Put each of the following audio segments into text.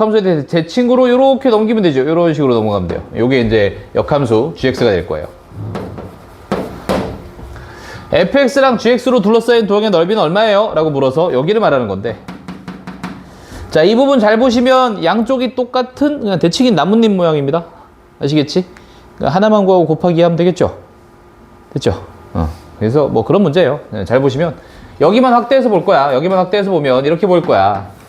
역함수에 대해서 제 친구로 이렇게 넘기면 되죠. 이런 식으로 넘어가면 돼요. 요게 이제 역함수 gx가 될 거예요. fx랑 gx로 둘러싸인 도형의 넓이는 얼마예요? 라고 물어서 여기를 말하는 건데, 자, 이 부분 잘 보시면 양쪽이 똑같은 그냥 대칭인 나뭇잎 모양입니다. 아시겠지? 하나만 구하고 곱하기 하면 되겠죠? 됐죠? 그래서 뭐 그런 문제예요. 잘 보시면 여기만 확대해서 볼 거야. 여기만 확대해서 보면 이렇게 볼 거야.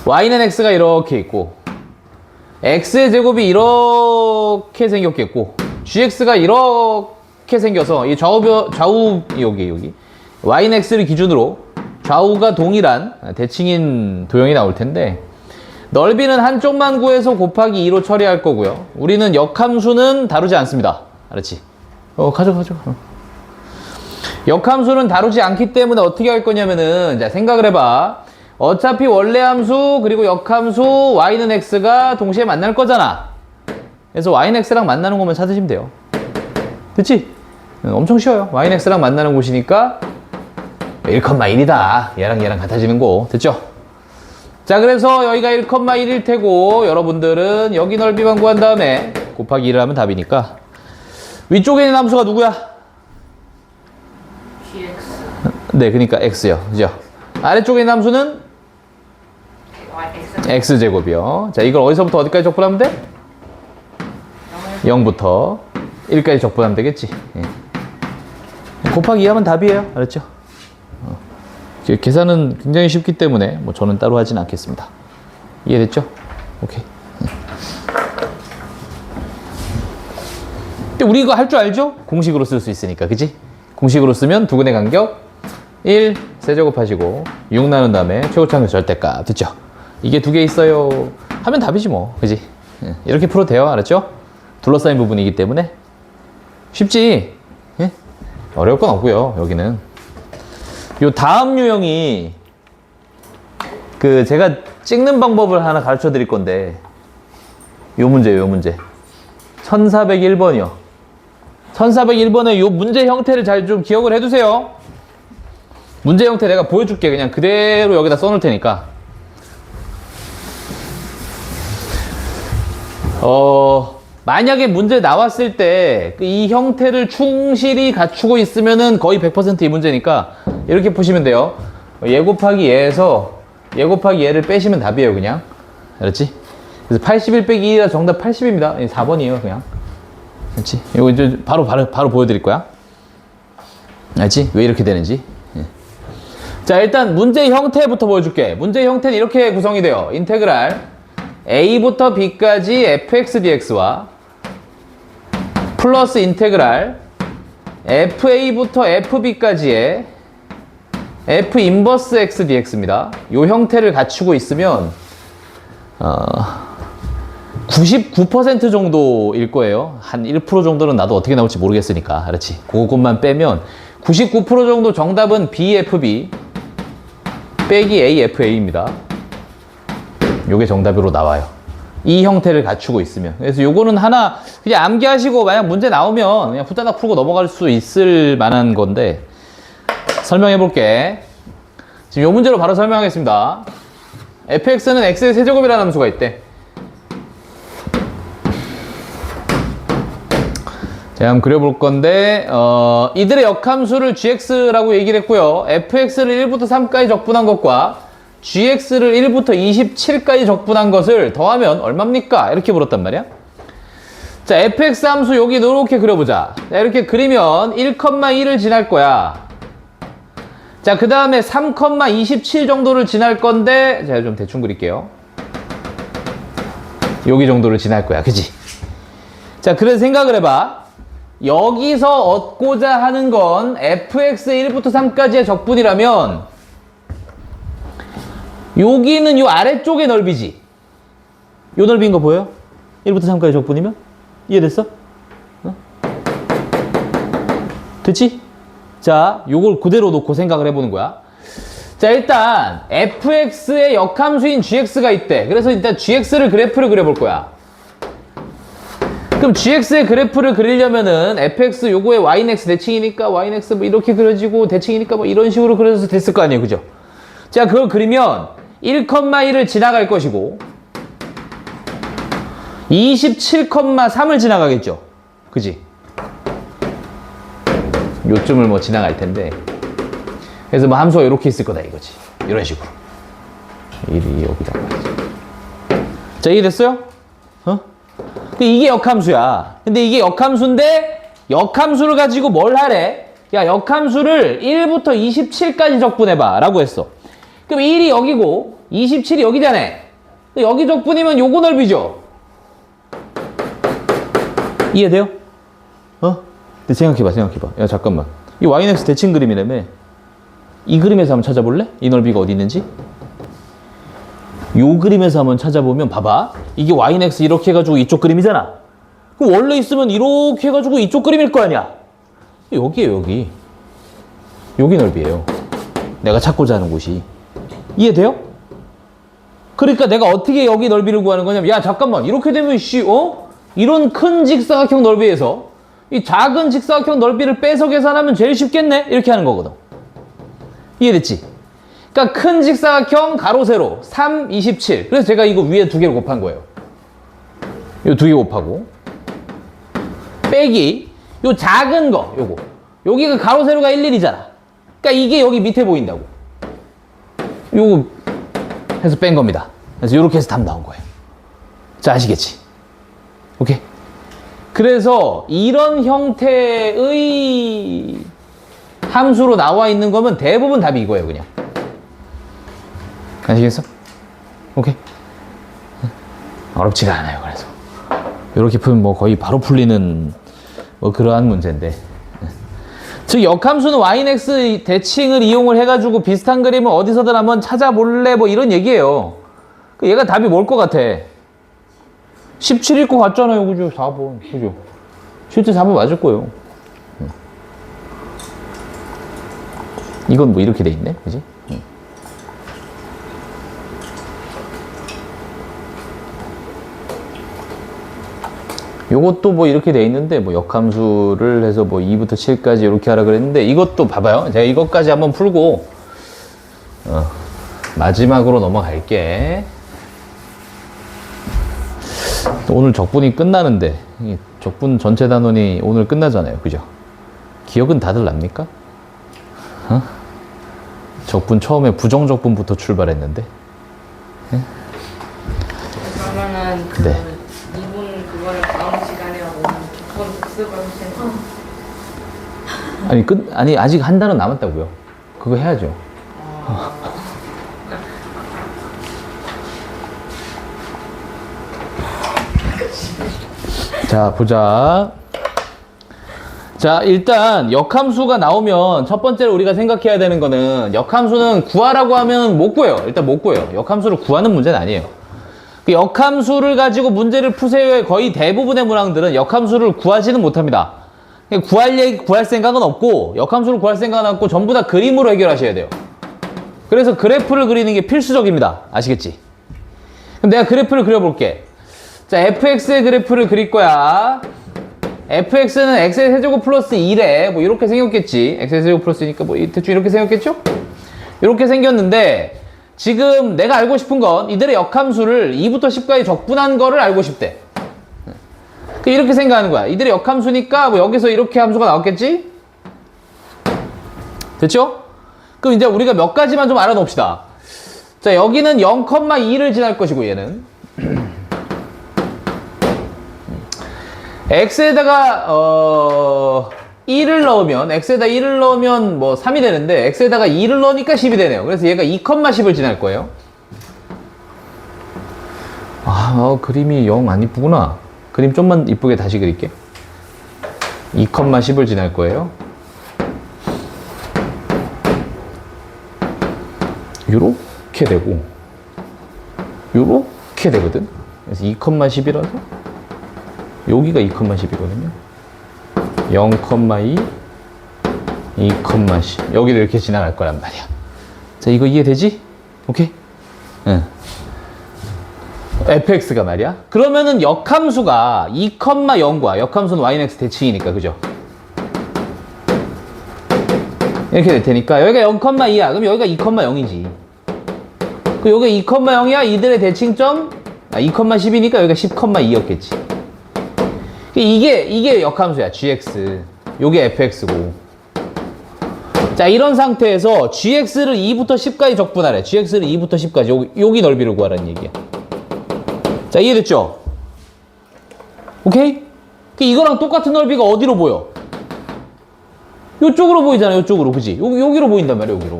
y는 x가 이렇게 있고 x의 제곱이 이렇게 생겼겠고 gx가 이렇게 생겨서 이 좌우 여기 y는 x를 기준으로 좌우가 동일한 대칭인 도형이 나올 텐데, 넓이는 한쪽만 구해서 곱하기 2로 처리할 거고요. 우리는 역함수는 다루지 않습니다. 알았지? 가져. 역함수는 다루지 않기 때문에 어떻게 할 거냐면은, 자, 생각을 해봐. 어차피 원래 함수 그리고 역함수 y는 x가 동시에 만날 거잖아. 그래서 y는 x랑 만나는 곳만 찾으시면 돼요. 됐지? 엄청 쉬워요. y는 x랑 만나는 곳이니까 1,1이다. 얘랑 같아지는 거. 됐죠? 자, 그래서 여기가 1,1일 테고 여러분들은 여기 넓이만 구한 다음에 곱하기 1을 하면 답이니까 위쪽에 있는 함수가 누구야? gx. 네, 그러니까 x요. 그죠? 아래쪽에 있는 함수는 x제곱이요. 자, 이걸 어디서부터 어디까지 적분하면 돼? 0부터 1까지 적분하면 되겠지. 예. 곱하기 2 하면 답이에요. 알았죠? 계산은 굉장히 쉽기 때문에 뭐 저는 따로 하진 않겠습니다. 이해됐죠? 오케이. 근데 우리 이거 할 줄 알죠? 공식으로 쓸 수 있으니까, 그치? 공식으로 쓰면 두근의 간격 1 세제곱하시고 6 나눈 다음에 최고차항의 절대값. 됐죠? 이게 두 개 있어요 하면 답이지 뭐, 그치? 이렇게 풀어도 돼요. 알았죠? 둘러싸인 부분이기 때문에 쉽지? 예? 어려울 건 없고요. 여기는 요 다음 유형이 제가 찍는 방법을 하나 가르쳐 드릴 건데, 요 문제 1401번이요 1401번의 요 문제 형태를 잘 좀 기억을 해 두세요. 문제 형태 내가 보여줄게. 그냥 그대로 여기다 써 놓을 테니까. 만약에 문제 나왔을 때 이 형태를 충실히 갖추고 있으면은 거의 100% 이 문제니까 이렇게 푸시면 돼요. 얘 곱하기 얘에서 얘 곱하기 얘를 빼시면 답이에요. 그냥. 알았지? 그래서 81 빼기 2라 정답 80입니다. 4번이에요. 그냥. 알았지? 이거 이제 바로 보여드릴 거야. 알지? 왜 이렇게 되는지. 예. 자, 일단 문제 형태부터 보여줄게. 문제 형태는 이렇게 구성이 돼요. 인테그랄 a부터 b까지 fx dx와 플러스 인테그랄 fa부터 fb까지의 f 인버스 x dx입니다. 이 형태를 갖추고 있으면 99% 정도일 거예요. 한 1% 정도는 나도 어떻게 나올지 모르겠으니까. 알았지? 그것만 빼면 99% 정도 정답은 bfb 빼기 afa입니다. 요게 정답으로 나와요. 이 형태를 갖추고 있으면. 그래서 요거는 하나 그냥 암기하시고 만약 문제 나오면 그냥 후다닥 풀고 넘어갈 수 있을 만한 건데, 설명해 볼게. 지금 요 문제로 바로 설명하겠습니다. fx는 x의 세제곱이라는 함수가 있대. 제가 한번 그려볼 건데, 이들의 역함수를 gx라고 얘기를 했고요. fx를 1부터 3까지 적분한 것과 gx를 1부터 27까지 적분한 것을 더하면 얼마입니까? 이렇게 물었단 말이야. 자, fx 함수 여기 이렇게 그려보자. 자, 이렇게 그리면 1,1을 지날 거야. 자, 그 다음에 3,27 정도를 지날 건데, 제가 좀 대충 그릴게요. 여기 정도를 지날 거야. 그치? 자, 그래서 생각을 해봐. 여기서 얻고자 하는 건 fx의 1부터 3까지의 적분이라면 여기는 요 아래쪽의 넓이지. 요 넓이인 거 보여요? 1부터 3까지 적분이면? 이해됐어? 됐지? 자, 요걸 그대로 놓고 생각을 해보는 거야. 자, 일단 fx의 역함수인 gx가 있대. 그래서 일단 gx를 그래프를 그려볼 거야. 그럼 gx의 그래프를 그리려면은 fx 요거의 y는 x 대칭이니까 y는 x 뭐 이렇게 그려지고 대칭이니까 뭐 이런 식으로 그려서 됐을 거 아니에요. 그죠? 자, 그걸 그리면 1,1을 지나갈 것이고 27,3을 지나가겠죠. 그지? 요쯤을 뭐 지나갈 텐데. 그래서 뭐 함수가 이렇게 있을 거다 이거지. 이런 식으로. 1이 여기다가. 자, 이해됐어요? 이게 역함수야. 근데 이게 역함수인데 역함수를 가지고 뭘 하래? 야, 역함수를 1부터 27까지 적분해봐 라고 했어. 그럼 1이 여기고 27이 여기잖아. 여기 적분이면 요거 넓이죠. 이해돼요? 근데 생각해봐. 야, 잠깐만. 이 yx 대칭 그림이라며. 이 그림에서 한번 찾아볼래? 이 넓이가 어디 있는지? 요 그림에서 한번 찾아보면 봐봐. 이게 yx 이렇게 해가지고 이쪽 그림이잖아. 그럼 원래 있으면 이렇게 해가지고 이쪽 그림일 거 아니야. 여기에요, 여기. 여기 넓이에요. 내가 찾고자 하는 곳이. 이해돼요? 그러니까 내가 어떻게 여기 넓이를 구하는 거냐면, 야, 잠깐만. 이렇게 되면, 이런 큰 직사각형 넓이에서 이 작은 직사각형 넓이를 빼서 계산하면 제일 쉽겠네? 이렇게 하는 거거든. 이해됐지? 그러니까 큰 직사각형 가로 세로 3, 27. 그래서 제가 이거 위에 두 개를 곱한 거예요. 요 두 개 곱하고 빼기 요 작은 거 요거. 여기가 가로 세로가 1, 1이잖아. 그러니까 이게 여기 밑에 보인다고. 요거 해서 뺀 겁니다. 그래서 요렇게 해서 답 나온 거예요. 자, 아시겠지? 오케이. 그래서 이런 형태의 함수로 나와 있는 거면 대부분 답이 이거예요, 그냥. 아시겠어? 오케이. 어렵지가 않아요, 그래서. 이렇게 풀면 뭐 거의 바로 풀리는 뭐 그러한 문제인데. 즉, 역함수는 yx 대칭을 이용을 해가지고 비슷한 그림을 어디서든 한번 찾아볼래? 뭐 이런 얘기예요. 얘가 답이 뭘 것 같아? 17일 것 같잖아요, 그죠? 4번, 그죠? 실제 4번 맞을 거예요. 이건 뭐 이렇게 돼 있네, 그지? 요것도 뭐 이렇게 돼 있는데, 뭐 역함수를 해서 뭐 2부터 7까지 이렇게 하라 그랬는데, 이것도 봐봐요. 제가 이것까지 한번 풀고, 마지막으로 넘어갈게. 오늘 적분이 끝나는데, 적분 전체 단원이 오늘 끝나잖아요. 그죠? 기억은 다들 납니까? 적분 처음에 부정적분부터 출발했는데. 그러면은 네. 이분 그거를 다음 시간에 하고 적분 복습을 하시는 아니, 아직 한 달은 남았다고요. 그거 해야죠. 자, 보자. 자, 일단 역함수가 나오면 첫 번째로 우리가 생각해야 되는 거는 역함수는 구하라고 하면 못 구해요. 일단 못 구해요. 역함수를 구하는 문제는 아니에요. 그 역함수를 가지고 문제를 푸세요의 거의 대부분의 문항들은 역함수를 구하지는 못합니다. 구할 생각은 없고 역함수를 구할 생각은 없고 전부 다 그림으로 해결하셔야 돼요. 그래서 그래프를 그리는 게 필수적입니다. 아시겠지? 그럼 내가 그래프를 그려볼게. 자, fx의 그래프를 그릴 거야. fx는 x의 세제곱 플러스 1에 뭐 이렇게 생겼겠지. x의 세제곱 플러스니까 뭐 대충 이렇게 생겼겠죠? 이렇게 생겼는데 지금 내가 알고 싶은 건 이들의 역함수를 2부터 10까지 적분한 거를 알고 싶대. 이렇게 생각하는 거야. 이들의 역함수니까 뭐 여기서 이렇게 함수가 나왔겠지? 됐죠? 그럼 이제 우리가 몇 가지만 좀 알아놓읍시다. 자, 여기는 0,2를 지날 것이고 얘는 x에다가 1을 넣으면 x에다 1을 넣으면 뭐 3이 되는데 x에다가 2를 넣으니까 10이 되네요. 그래서 얘가 2,10을 지날 거예요. 그림이 영 안 이쁘구나. 그림 좀만 이쁘게 다시 그릴게. 2,10을 지날 거예요. 요렇게 되고 요렇게 되거든. 그래서 2,10이라서 여기가 2,10이거든요. 0,2, 2,10 여기를 이렇게 지나갈 거란 말이야. 자, 이거 이해되지? 오케이? 응. fx가 말이야. 그러면은 역함수가 2,0과 역함수는 yx 대칭이니까, 그죠? 이렇게 될 테니까 여기가 0,2야. 그럼 여기가 2,0이지. 그 요게 2,0이야. 이들의 대칭점 2,10이니까 여기가 10,2였겠지. 이게 역함수야. gx. 요게 fx고. 자, 이런 상태에서 gx를 2부터 10까지 적분하래. gx를 2부터 10까지. 여기 넓이를 구하라는 얘기야. 자, 이해됐죠? 오케이? 이거랑 똑같은 넓이가 어디로 보여? 요쪽으로 보이잖아. 요쪽으로. 그지? 여기로 보인단 말이야. 여기로.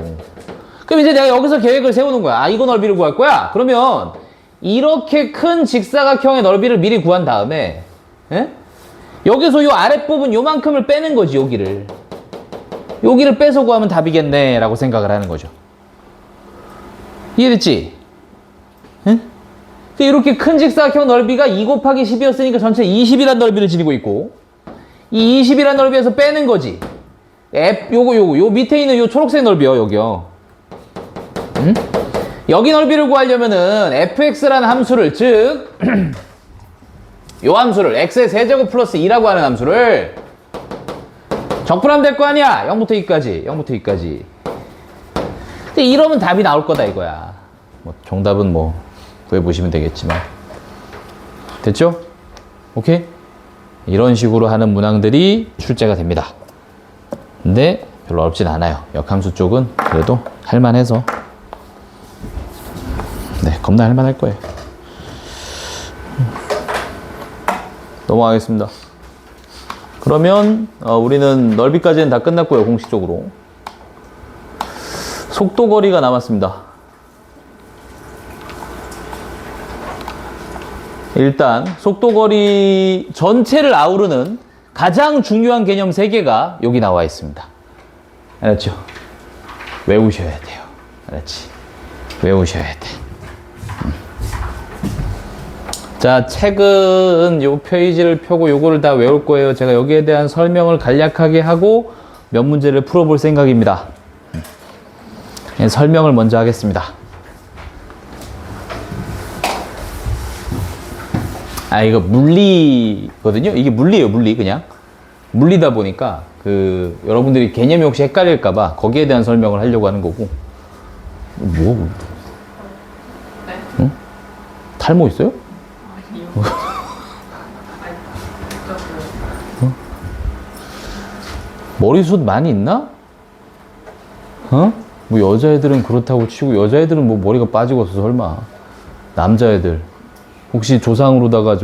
그럼 이제 내가 여기서 계획을 세우는 거야. 아, 이거 넓이를 구할 거야? 그러면 이렇게 큰 직사각형의 넓이를 미리 구한 다음에 여기서 요 아랫부분 요만큼을 빼는 거지. 여기를 빼서 구하면 답이겠네 라고 생각을 하는 거죠. 이해됐지? 이렇게 큰 직사각형 넓이가 2 곱하기 10이었으니까 전체 20이란 넓이를 지니고 있고, 이 20이란 넓이에서 빼는 거지. 요 밑에 있는 요 초록색 넓이요. 여기요. 여기 넓이를 구하려면은 fx라는 함수를, 즉 요 함수를 x의 세제곱 플러스 2라고 하는 함수를 적분하면 될 거 아니야. 0부터 2까지. 0부터 2까지. 근데 이러면 답이 나올 거다 이거야. 뭐 정답은 뭐 구해보시면 되겠지만. 됐죠? 오케이? 이런 식으로 하는 문항들이 출제가 됩니다. 근데 별로 어렵진 않아요. 역함수 쪽은 그래도 할만해서. 네, 겁나 할만할 거예요. 넘어가겠습니다. 그러면 우리는 넓이까지는 다 끝났고요. 공식적으로. 속도거리가 남았습니다. 일단 속도거리 전체를 아우르는 가장 중요한 개념 3개가 여기 나와 있습니다. 알았죠? 외우셔야 돼요. 알았지? 외우셔야 돼. 자, 책은 요 페이지를 펴고 요거를 다 외울 거예요. 제가 여기에 대한 설명을 간략하게 하고 몇 문제를 풀어볼 생각입니다. 설명을 먼저 하겠습니다. 아, 이거 물리거든요. 이게 물리예요, 물리. 그냥 물리다 보니까 여러분들이 개념이 혹시 헷갈릴까봐 거기에 대한 설명을 하려고 하는 거고. 뭐? 네? 응? 탈모 있어요? 어? 머리숱 많이 있나? 어? 뭐 여자애들은 그렇다고 치고 여자애들은 뭐 머리가 빠지고 있어 설마. 남자애들 혹시 조상으로다가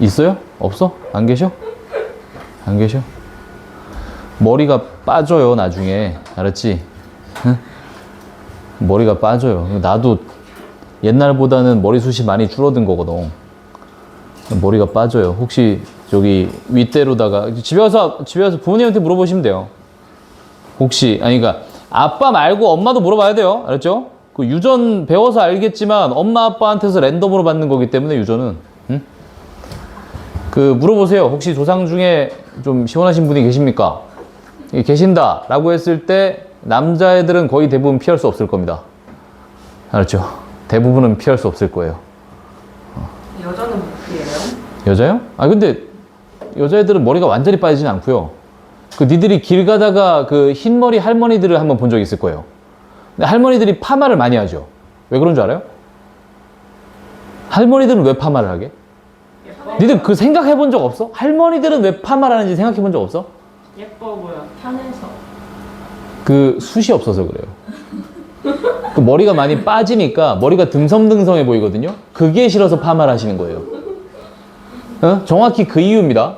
있어요? 없어? 안 계셔? 안 계셔? 머리가 빠져요 나중에. 알았지? 응? 머리가 빠져요. 나도 옛날보다는 머리숱이 많이 줄어든 거거든. 머리가 빠져요. 혹시 윗대로다가 집에 와서 부모님한테 물어보시면 돼요. 혹시 그러니까 아빠 말고 엄마도 물어봐야 돼요. 알았죠? 유전 배워서 알겠지만 엄마 아빠한테서 랜덤으로 받는 거기 때문에 유전은. 응? 물어보세요. 혹시 조상 중에 좀 시원하신 분이 계십니까? 계신다 라고 했을 때 남자애들은 거의 대부분 피할 수 없을 겁니다. 알았죠? 대부분은 피할 수 없을 거예요. 여자는 못 피해요? 여자요? 근데 여자애들은 머리가 완전히 빠지진 않고요. 니들이 길 가다가 흰머리 할머니들을 한번 본 적 있을 거예요. 근데 할머니들이 파마를 많이 하죠. 왜 그런 줄 알아요? 할머니들은 왜 파마를 하게? 예뻐. 니들 생각해 본 적 없어? 할머니들은 왜 파마를 하는지 생각해 본 적 없어? 예뻐 보여. 편해서. 숱이 없어서 그래요. 머리가 많이 빠지니까 머리가 듬성듬성해 보이거든요. 그게 싫어서 파마를 하시는 거예요. 정확히 그 이유입니다.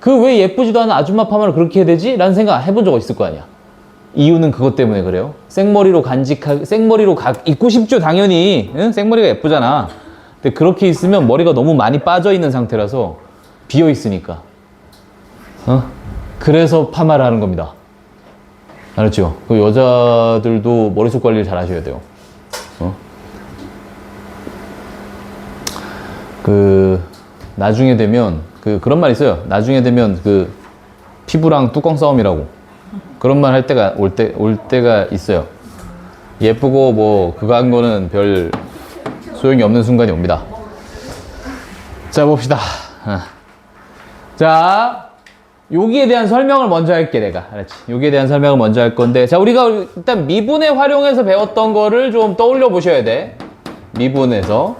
왜 예쁘지도 않은 아줌마 파마를 그렇게 해야 되지? 라는 생각 해본 적 있을 거 아니야. 이유는 그것 때문에 그래요. 생머리로 있고 싶죠 당연히. 응? 생머리가 예쁘잖아. 근데 그렇게 있으면 머리가 너무 많이 빠져 있는 상태라서 비어 있으니까. 그래서 파마를 하는 겁니다. 알았죠? 여자들도 머리숱 관리를 잘 하셔야 돼요. 나중에 되면, 그런 말 있어요. 나중에 되면 피부랑 뚜껑 싸움이라고. 그런 말 할 때가, 올 때가 있어요. 예쁘고 그거 한 거는 별 소용이 없는 순간이 옵니다. 자, 봅시다. 자, 여기에 대한 설명을 먼저 할게, 내가. 알았지? 여기에 대한 설명을 먼저 할 건데. 자, 우리가 일단 미분에 활용해서 배웠던 거를 좀 떠올려 보셔야 돼. 미분에서.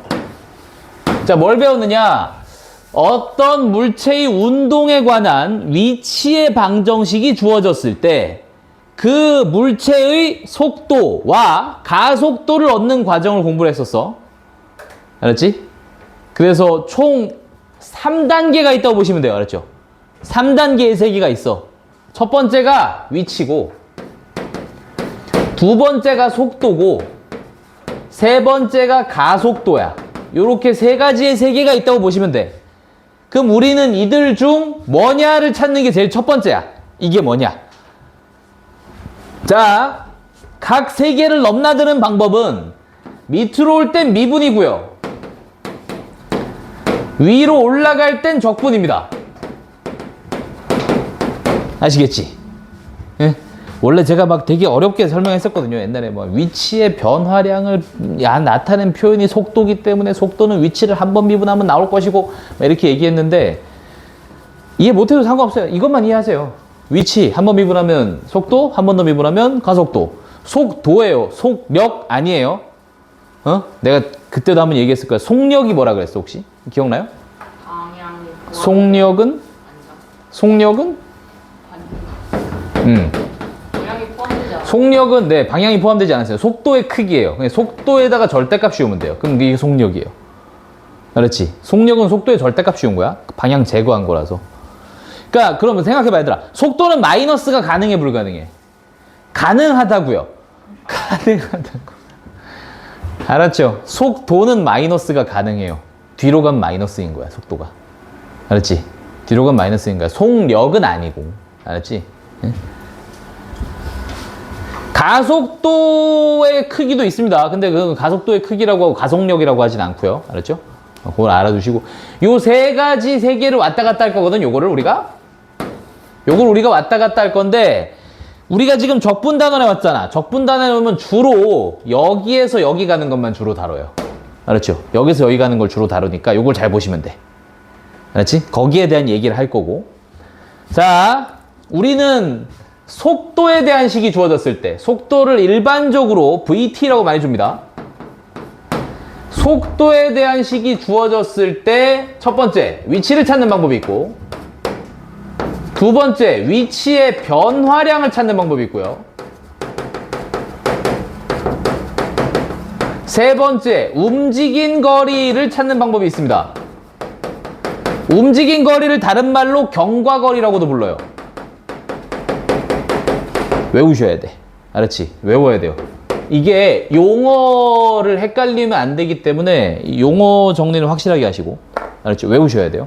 자, 뭘 배웠느냐? 어떤 물체의 운동에 관한 위치의 방정식이 주어졌을 때 그 물체의 속도와 가속도를 얻는 과정을 공부를 했었어. 알았지? 그래서 총 3단계가 있다고 보시면 돼요. 알았죠? 3단계의 세기가 있어. 첫 번째가 위치고, 두 번째가 속도고, 세 번째가 가속도야. 요렇게 세 가지의 세계가 있다고 보시면 돼. 그럼 우리는 이들 중 뭐냐를 찾는 게 제일 첫 번째야. 이게 뭐냐? 자, 각 세계를 넘나드는 방법은 밑으로 올 땐 미분이고요. 위로 올라갈 땐 적분입니다. 아시겠지? 예? 원래 제가 막 되게 어렵게 설명했었거든요. 옛날에 뭐 위치의 변화량을 나타낸 표현이 속도기 때문에 속도는 위치를 한 번 미분하면 나올 것이고 이렇게 얘기했는데 이해 못해도 상관없어요. 이것만 이해하세요. 위치 한 번 미분하면 속도, 한 번 더 미분하면 가속도. 속도예요. 속력 아니에요. 내가 그때도 한번 얘기했을 거야. 속력이 뭐라 그랬어 혹시? 기억나요? 방향이 속력은? 속력은? 방향이 포함되지 않아. 속력은 네 방향이 포함되지 않았어요. 속도의 크기예요. 그냥 속도에다가 절대값 씌우면 돼요. 그럼 이게 속력이에요. 그렇지? 속력은 속도의 절대값 씌운 거야. 방향 제거한 거라서. 그러니까 그러면 생각해봐 얘들아. 속도는 마이너스가 가능해 불가능해? 가능하다고요. 가능하다고. 알았죠? 속도는 마이너스가 가능해요. 뒤로 가면 마이너스인 거야 속도가. 알았지? 뒤로 가면 마이너스인 거야. 속력은 아니고. 알았지? 응? 가속도의 크기도 있습니다. 근데 그 가속도의 크기라고 하고 가속력이라고 하진 않고요. 알았죠? 그걸 알아두시고 요 세 가지 세계를 왔다 갔다 할 거거든. 요걸 우리가 왔다 갔다 할 건데 우리가 지금 적분단원에 왔잖아. 적분단원에 오면 주로 여기에서 여기 가는 것만 주로 다뤄요. 알았죠? 여기서 여기 가는 걸 주로 다루니까 요걸 잘 보시면 돼. 알았지? 거기에 대한 얘기를 할 거고. 자, 우리는 속도에 대한 식이 주어졌을 때 속도를 일반적으로 VT라고 많이 줍니다. 속도에 대한 식이 주어졌을 때 첫 번째, 위치를 찾는 방법이 있고 두 번째, 위치의 변화량을 찾는 방법이 있고요. 세 번째, 움직인 거리를 찾는 방법이 있습니다. 움직인 거리를 다른 말로 경과거리라고도 불러요. 외우셔야 돼. 알았지? 외워야 돼요. 이게 용어를 헷갈리면 안 되기 때문에 용어 정리를 확실하게 하시고 알았죠? 외우셔야 돼요.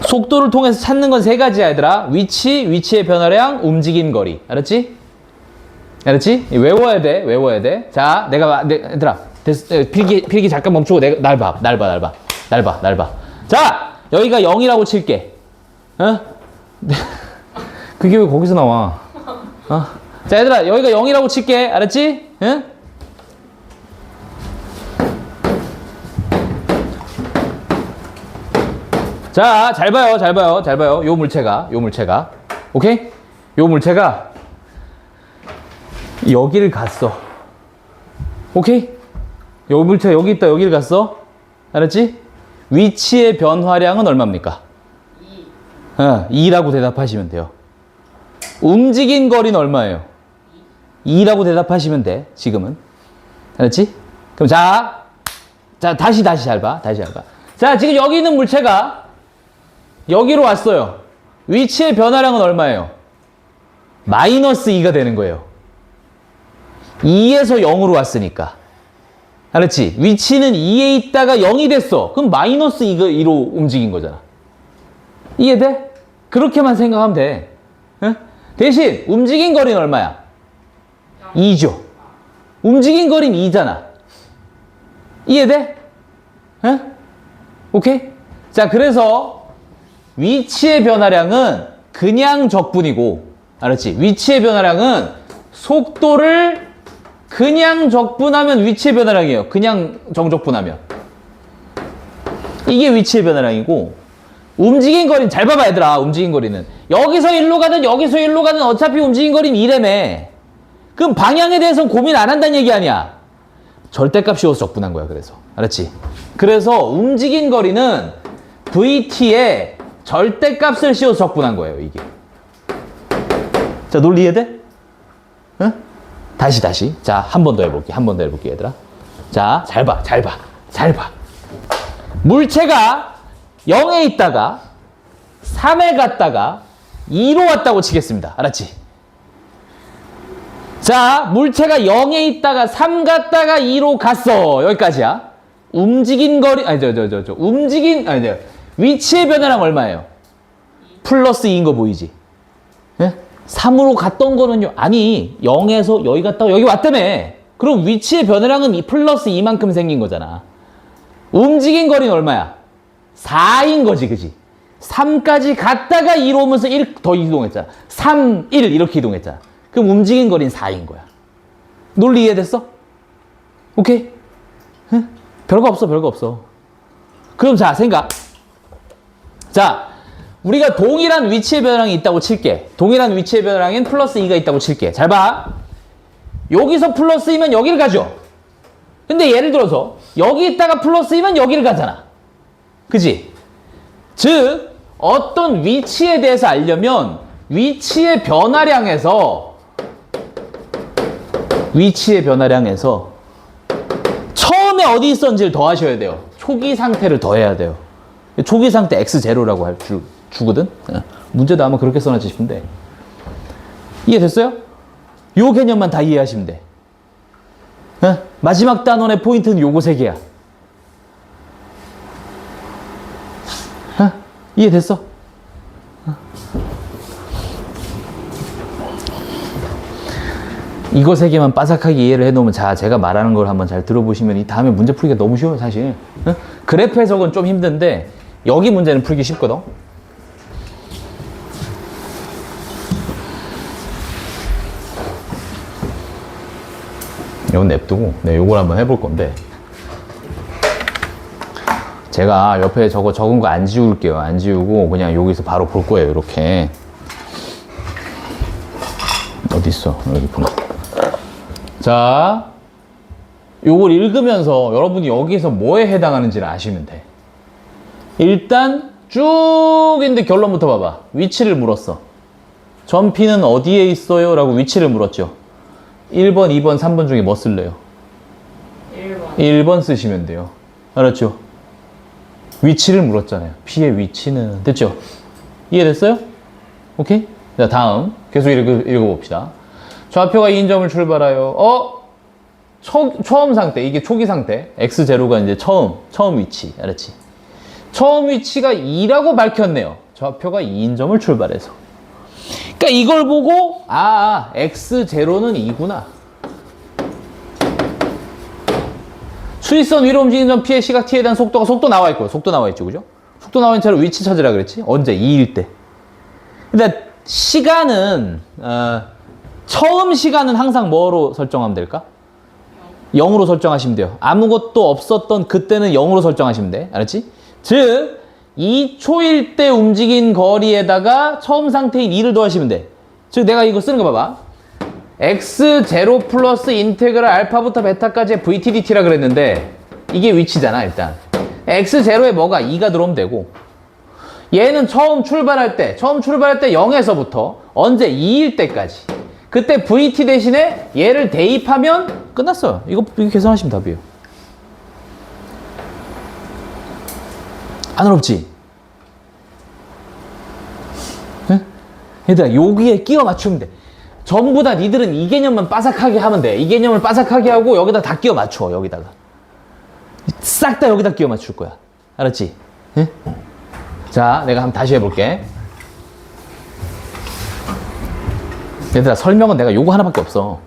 속도를 통해서 찾는 건 세 가지야 얘들아. 위치, 위치의 변화량, 움직인 거리. 알았지? 알았지? 외워야 돼. 외워야 돼. 자, 얘들아 필기 잠깐 멈추고 날 봐. 자, 여기가 0이라고 칠게. 그게 왜 거기서 나와? 자, 얘들아, 여기가 0이라고 칠게. 알았지? 응? 자, 잘 봐요. 요 물체가. 오케이? 요 물체가 여기를 갔어. 오케이? 요 물체 여기 있다, 여기를 갔어. 알았지? 위치의 변화량은 얼마입니까? 2라고 대답하시면 돼요. 움직인 거리는 얼마예요? 2라고 대답하시면 돼, 지금은. 알았지? 그럼 자, 다시 잘 봐. 자, 지금 여기 있는 물체가 여기로 왔어요. 위치의 변화량은 얼마예요? 마이너스 2가 되는 거예요. 2에서 0으로 왔으니까. 알았지? 위치는 2에 있다가 0이 됐어. 그럼 마이너스 2로 움직인 거잖아. 이해돼? 그렇게만 생각하면 돼. 응? 대신 움직인 거리는 얼마야? 2죠. 움직인 거리는 2잖아. 이해돼? 응? 오케이? 자, 그래서 위치의 변화량은 그냥 적분이고, 알았지? 위치의 변화량은 속도를 그냥 적분하면 위치의 변화량이에요. 그냥 정적분하면. 이게 위치의 변화량이고, 움직인 거리는 잘 봐봐 얘들아. 움직인 거리는 여기서 일로 가든 여기서 일로 가든 어차피 움직인 거리는 이래매. 그럼 방향에 대해서는 고민 안 한다는 얘기 아니야. 절대값 씌워서 적분한 거야. 그래서 알았지? 그래서 움직인 거리는 VT에 절대값을 씌워서 적분한 거예요. 이게. 자, 논리 이해돼? 응? 다시. 자, 한 번 더 해볼게. 얘들아. 자, 잘 봐. 물체가 0에 있다가 3에 갔다가 2로 왔다고 치겠습니다. 알았지? 자, 물체가 0에 있다가 3 갔다가 2로 갔어. 여기까지야. 움직인 거리, 위치의 변화량 얼마예요? 플러스 2인 거 보이지? 예? 3으로 갔던 거는요. 아니, 0에서 여기 갔다가 여기 왔다며. 그럼 위치의 변화량은 플러스 2만큼 생긴 거잖아. 움직인 거리는 얼마야? 4인 거지, 그지? 3까지 갔다가 2로 오면서 1 더 이동했잖아. 3, 1 이렇게 이동했잖아. 그럼 움직인 거리는 4인 거야. 논리 이해됐어? 오케이? 응? 별거 없어. 그럼 자, 생각. 자, 우리가 동일한 위치의 변화량이 있다고 칠게. 동일한 위치의 변화량엔 플러스 2가 있다고 칠게. 잘 봐. 여기서 플러스 2면 여기를 가죠. 근데 예를 들어서 여기 있다가 플러스 2면 여기를 가잖아. 그지? 즉, 어떤 위치에 대해서 알려면 위치의 변화량에서 처음에 어디 있었는지를 더하셔야 돼요. 초기 상태를 더해야 돼요. 초기 상태 X0라고 주거든? 문제도 아마 그렇게 써놨지 싶은데. 이해됐어요? 요 개념만 다 이해하시면 돼. 마지막 단원의 포인트는 요거 3개야. 이해됐어? 이거 3개만 빠삭하게 이해를 해놓으면, 자, 제가 말하는 걸 한번 잘 들어보시면 이 다음에 문제 풀기가 너무 쉬워요, 사실. 그래프 해석은 좀 힘든데 여기 문제는 풀기 쉽거든. 이건 냅두고 요걸 한번 해볼 건데, 제가 옆에 저거 적은 거 안 지울게요. 안 지우고 그냥 여기서 바로 볼 거예요. 이렇게. 어디 있어? 여기 있구나. 자, 요걸 읽으면서 여러분이 여기서 뭐에 해당하는지를 아시면 돼. 일단 쭉 있는데 결론부터 봐봐. 위치를 물었어. 점피는 어디에 있어요? 라고 위치를 물었죠. 1번, 2번, 3번 중에 뭐 쓸래요? 1번 쓰시면 돼요. 알았죠? 위치를 물었잖아요. P의 위치는. 됐죠? 이해됐어요? 오케이? 자, 다음. 계속 읽어봅시다. 좌표가 2인점을 출발하여, 처음 상태. 이게 초기 상태. X0가 이제 처음 위치. 알았지? 처음 위치가 2라고 밝혔네요. 좌표가 2인점을 출발해서. 그러니까 이걸 보고, X0는 2구나. 수직선 위로 움직이는 점 P의 시각 T에 대한 속도 나와 있고, 속도 나와 있죠, 그죠? 속도 나와 있는 차로 위치 찾으라 그랬지? 언제? 2일 때. 근데 시간은, 처음 시간은 항상 뭐로 설정하면 될까? 0으로 설정하시면 돼요. 아무것도 없었던 그때는 0으로 설정하시면 돼. 알았지? 즉, 2초일 때 움직인 거리에다가 처음 상태인 2를 더하시면 돼. 즉, 내가 이거 쓰는 거 봐봐. X0 플러스 인테그랄 알파부터 베타까지의 VTDT라 그랬는데, 이게 위치잖아, 일단. X0에 뭐가 2가 들어오면 되고, 얘는 처음 출발할 때 0에서부터 언제 2일 때까지. 그때 VT 대신에 얘를 대입하면 끝났어요. 이거 계산하시면 답이에요. 안 어렵지? 응? 얘들아, 여기에 끼워 맞추면 돼. 전부 다 니들은 이 개념만 빠삭하게 하면 돼. 이 개념을 빠삭하게 하고 여기다 다 끼워 맞춰. 여기다가 싹 다 여기다 끼워 맞출 거야. 알았지? 응? 자, 내가 한번 다시 해볼게. 얘들아, 설명은 내가 요거 하나밖에 없어.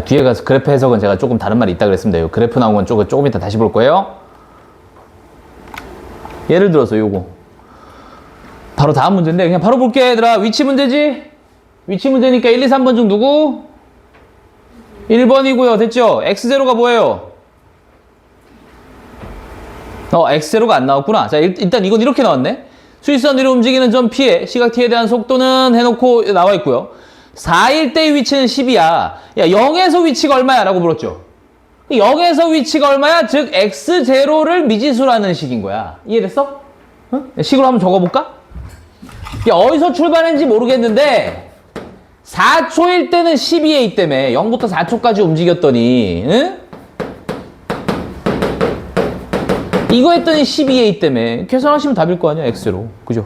뒤에 가서 그래프 해석은 제가 조금 다른 말이 있다 그랬습니다. 요 그래프 나온 건 조금 이따 다시 볼 거예요. 예를 들어서 요거 바로 다음 문제인데, 그냥 바로 볼게. 얘들아, 위치 문제지? 위치 문제니까 1, 2, 3번 중 누구? 1번이고요. 됐죠? X0가 뭐예요? X0가 안 나왔구나. 자, 일단 이건 이렇게 나왔네. 수직선 위로 움직이는 점 P의 시각 T에 대한 속도는 해놓고 나와 있고요. 4일 때의 위치는 10이야. 야, 0에서 위치가 얼마야? 라고 물었죠. 0에서 위치가 얼마야? 즉, x0를 미지수라는 식인 거야. 이해됐어? 응? 식으로 한번 적어볼까? 야, 어디서 출발했는지 모르겠는데 4초일 때는 12에 있다며. 0부터 4초까지 움직였더니 응? 이거 했더니 12에 있다며. 계산하시면 답일 거 아니야, x로. 그죠?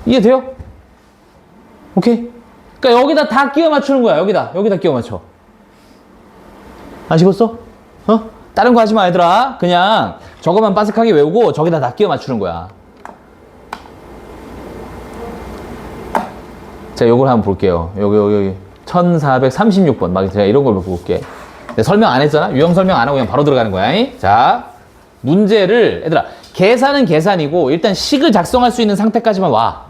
이해돼요? 오케이? 그러니까 여기다 다 끼워 맞추는 거야. 여기다 끼워 맞춰. 아시겠어? 어? 다른 거 하지 마, 얘들아. 그냥 저거만 빠삭하게 외우고 저기다 다 끼워 맞추는 거야. 자, 요걸 한번 볼게요. 여기 1436번. 막 제가 이런 걸 볼게. 내가 설명 안 했잖아? 유형 설명 안 하고 그냥 바로 들어가는 거야. 자, 문제를 얘들아, 계산은 계산이고 일단 식을 작성할 수 있는 상태까지만 와.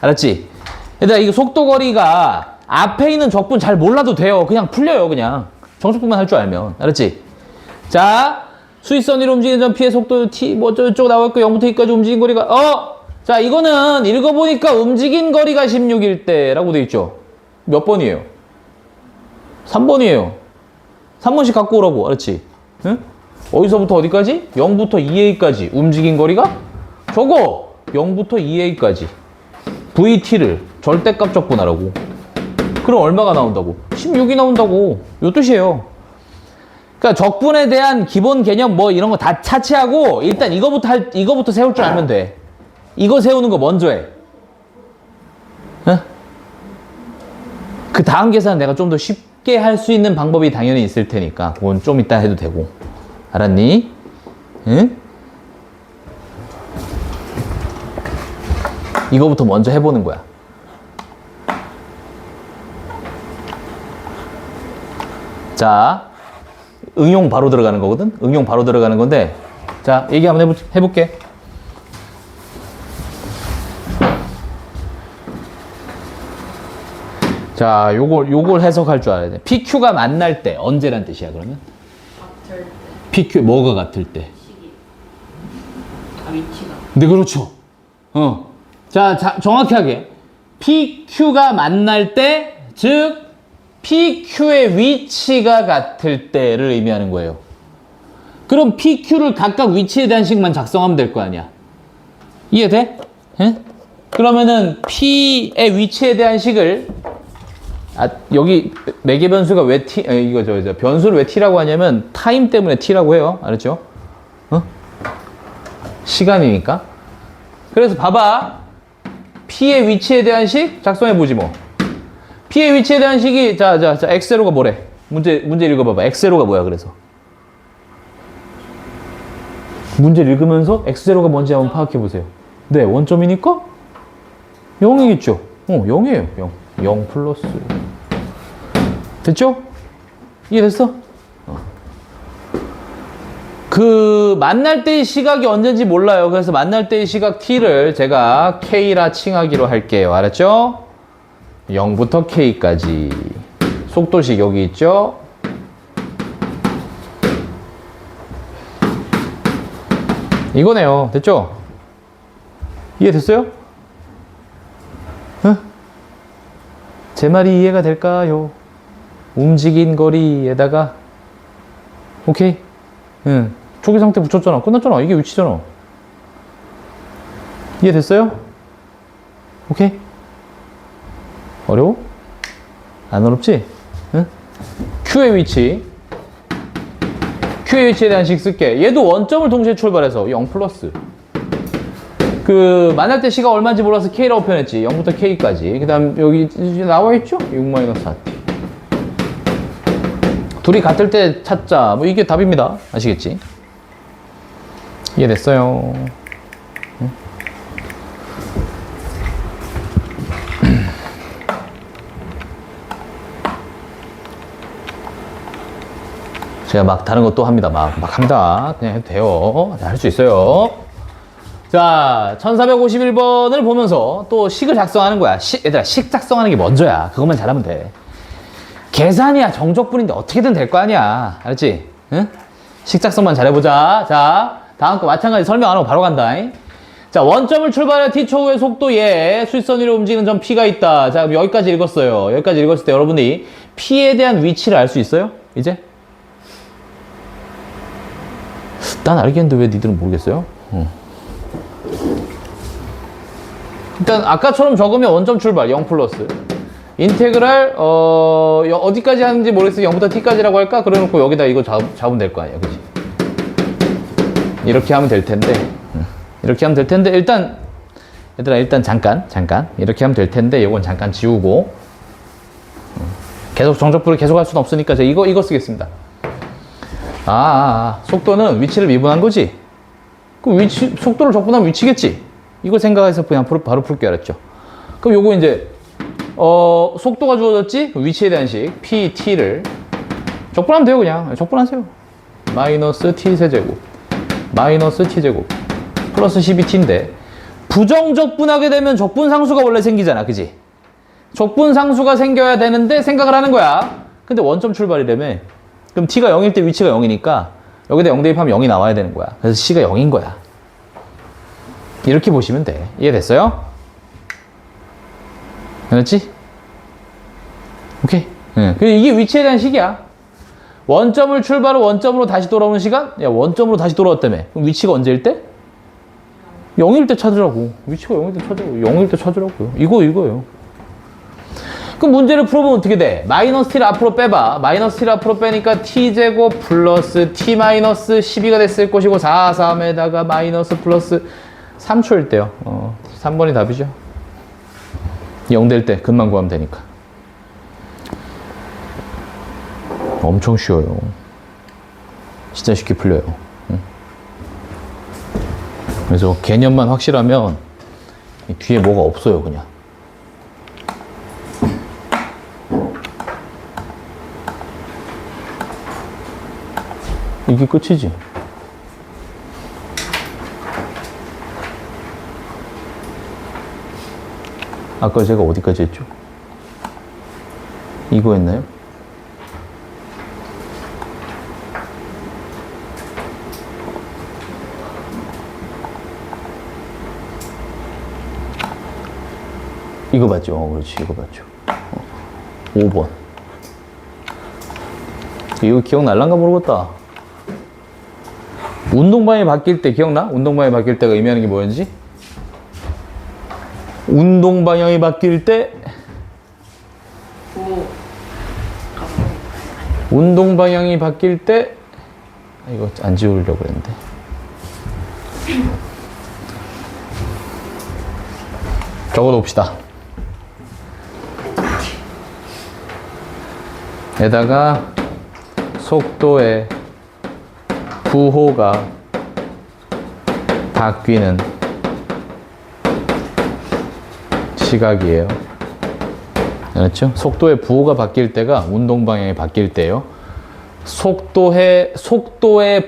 알았지? 얘들아, 이거 속도거리가 앞에 있는 적분 잘 몰라도 돼요. 그냥 풀려요. 그냥 정적분만 할 줄 알면. 알았지? 자, 수직선 위로 움직이는 점 P의 속도 T 뭐 어쩌고 나와 있고 0부터 2까지 움직인 거리가 자, 이거는 읽어보니까 움직인 거리가 16일 때라고 돼 있죠. 몇 번이에요? 3번이에요. 3번씩 갖고 오라고. 알았지? 응? 어디서부터 어디까지? 0부터 2a까지 움직인 거리가? 저거! 0부터 2a까지 VT를 절대값 적분하라고. 그럼 얼마가 나온다고? 16이 나온다고. 요 뜻이에요. 그러니까 적분에 대한 기본 개념 뭐 이런 거 다 차치하고 일단 이거부터 세울 줄 알면 돼. 이거 세우는 거 먼저 해. 어? 그 다음 계산은 내가 좀 더 쉽게 할 수 있는 방법이 당연히 있을 테니까 그건 좀 이따 해도 되고. 알았니? 응? 이거부터 먼저 해보는 거야. 자, 응용 바로 들어가는 거거든? 응용 바로 들어가는 건데, 자, 얘기 한번 해볼게. 자, 요걸 해석할 줄 알아야 돼. PQ가 만날 때, 언제란 뜻이야, 그러면? 같을 때. PQ, 뭐가 같을 때? 시기. 위치가. 네, 그렇죠. 자, 정확히 하게. PQ가 만날 때, 즉, PQ의 위치가 같을 때를 의미하는 거예요. 그럼 PQ를 각각 위치에 대한 식만 작성하면 될 거 아니야. 이해돼? 응? 그러면은 P의 위치에 대한 식을 여기 매개 변수가 왜 T, 변수를 왜 T라고 하냐면 타임 때문에 T라고 해요. 알았죠? 시간이니까. 그래서 봐봐. P의 위치에 대한 식 작성해보지 뭐. P의 위치에 대한 식이, 자, X0가 뭐래? 문제 읽어봐봐. X0가 뭐야, 그래서. 문제를 읽으면서 X0가 뭔지 한번 파악해보세요. 네, 원점이니까 0이겠죠? 0이에요, 0. 0 플러스. 됐죠? 이해됐어? 그, 만날 때의 시각이 언제인지 몰라요. 그래서 만날 때의 시각 T를 제가 K라 칭하기로 할게요. 알았죠? 0부터 K까지. 속도식 여기 있죠? 이거네요. 됐죠? 이해됐어요? 제 말이 이해가 될까요? 움직인 거리에다가 오케이? 초기 상태 붙였잖아. 끝났잖아. 이게 위치잖아. 이해됐어요? 오케이? 어려워? 안 어렵지? 응? Q의 위치. Q의 위치에 대한 식 쓸게. 얘도 원점을 동시에 출발해서 0 플러스. 그, 만날 때 C가 얼마인지 몰라서 K라고 표현했지. 0부터 K까지. 그 다음, 여기 나와있죠? 6-4T. 둘이 같을 때 찾자. 뭐, 이게 답입니다. 아시겠지? 이해됐어요. 응? 제가 막 다른 것도 합니다. 막 합니다. 그냥 해도 돼요. 할 수 있어요. 자, 1451번을 보면서 또 식을 작성하는 거야. 얘들아, 식 작성하는 게 먼저야. 그것만 잘하면 돼. 계산이야. 정적분인데 어떻게든 될 거 아니야. 알았지? 응? 식 작성만 잘해보자. 자, 다음 거 마찬가지 설명 안 하고 바로 간다. 자, 원점을 출발해 t초후의 속도 예, 수직선 위로 움직이는 점 p가 있다. 자, 여기까지 읽었어요. 여기까지 읽었을 때 여러분들이 p에 대한 위치를 알 수 있어요? 이제? 난 알겠는데 왜 니들은 모르겠어요? 일단 아까처럼 적으면 원점 출발 0 플러스 인테그랄 어디까지 하는지 모르겠어요. 0부터 t까지라고 할까? 그래놓고 여기다 이거 잡으면 될 거 아니야, 그치? 이렇게 하면 될 텐데 이렇게 하면 될 텐데 일단 얘들아 일단 잠깐 이렇게 하면 될 텐데 이건 잠깐 지우고 계속 정적분을 계속 할 수는 없으니까 제가 이거 쓰겠습니다. 속도는 위치를 미분한 거지? 그 위치, 속도를 적분하면 위치겠지? 이거 생각해서 그냥 바로 풀 게 알았죠? 그럼 요거 이제, 속도가 주어졌지? 위치에 대한 식, PT를 적분하면 돼요, 그냥. 적분하세요. 마이너스 T 세제곱, 마이너스 T 제곱, 플러스 12T인데, 부정적분하게 되면 적분상수가 원래 생기잖아, 그지? 적분상수가 생겨야 되는데 생각을 하는 거야. 근데 원점 출발이라며. 그럼 t가 0일 때 위치가 0이니까 여기다 0 대입하면 0이 나와야 되는 거야. 그래서 c가 0인 거야. 이렇게 보시면 돼. 이해됐어요? 알았지? 오케이. 이게 위치에 대한 식이야. 원점을 출발로 원점으로 다시 돌아오는 시간? 야, 원점으로 다시 돌아왔다며. 그럼 위치가 언제일 때? 0일 때 찾으라고. 위치가 0일 때 찾으라고. 0일 때 찾으라고요. 이거예요. 그럼 문제를 풀어보면 어떻게 돼? 마이너스 t를 앞으로 빼봐. 마이너스 t를 앞으로 빼니까 t제곱 플러스 t 마이너스 12가 됐을 것이고 4, 3에다가 마이너스 플러스 3초일 때요. 3번이 답이죠. 0 될 때 근만 구하면 되니까. 엄청 쉬워요. 진짜 쉽게 풀려요. 그래서 개념만 확실하면 뒤에 뭐가 없어요, 그냥. 이게 끝이지. 아까 제가 어디까지 했죠? 이거 했나요? 이거 맞죠? 그렇지, 이거 맞죠. 5번. 이거 기억날란가 모르겠다. 운동방향이 바뀔 때 기억나? 운동방향이 바뀔 때가 의미하는 게 뭐였는지? 운동방향이 바뀔 때 운동방향이 바뀔 때 이거 안 지우려고 그랬는데 적어놓읍시다. 에다가 속도의 부호가 바뀌는 시각이에요. 알았죠? 속도의 부호가 바뀔 때가 운동 방향이 바뀔 때요. 속도의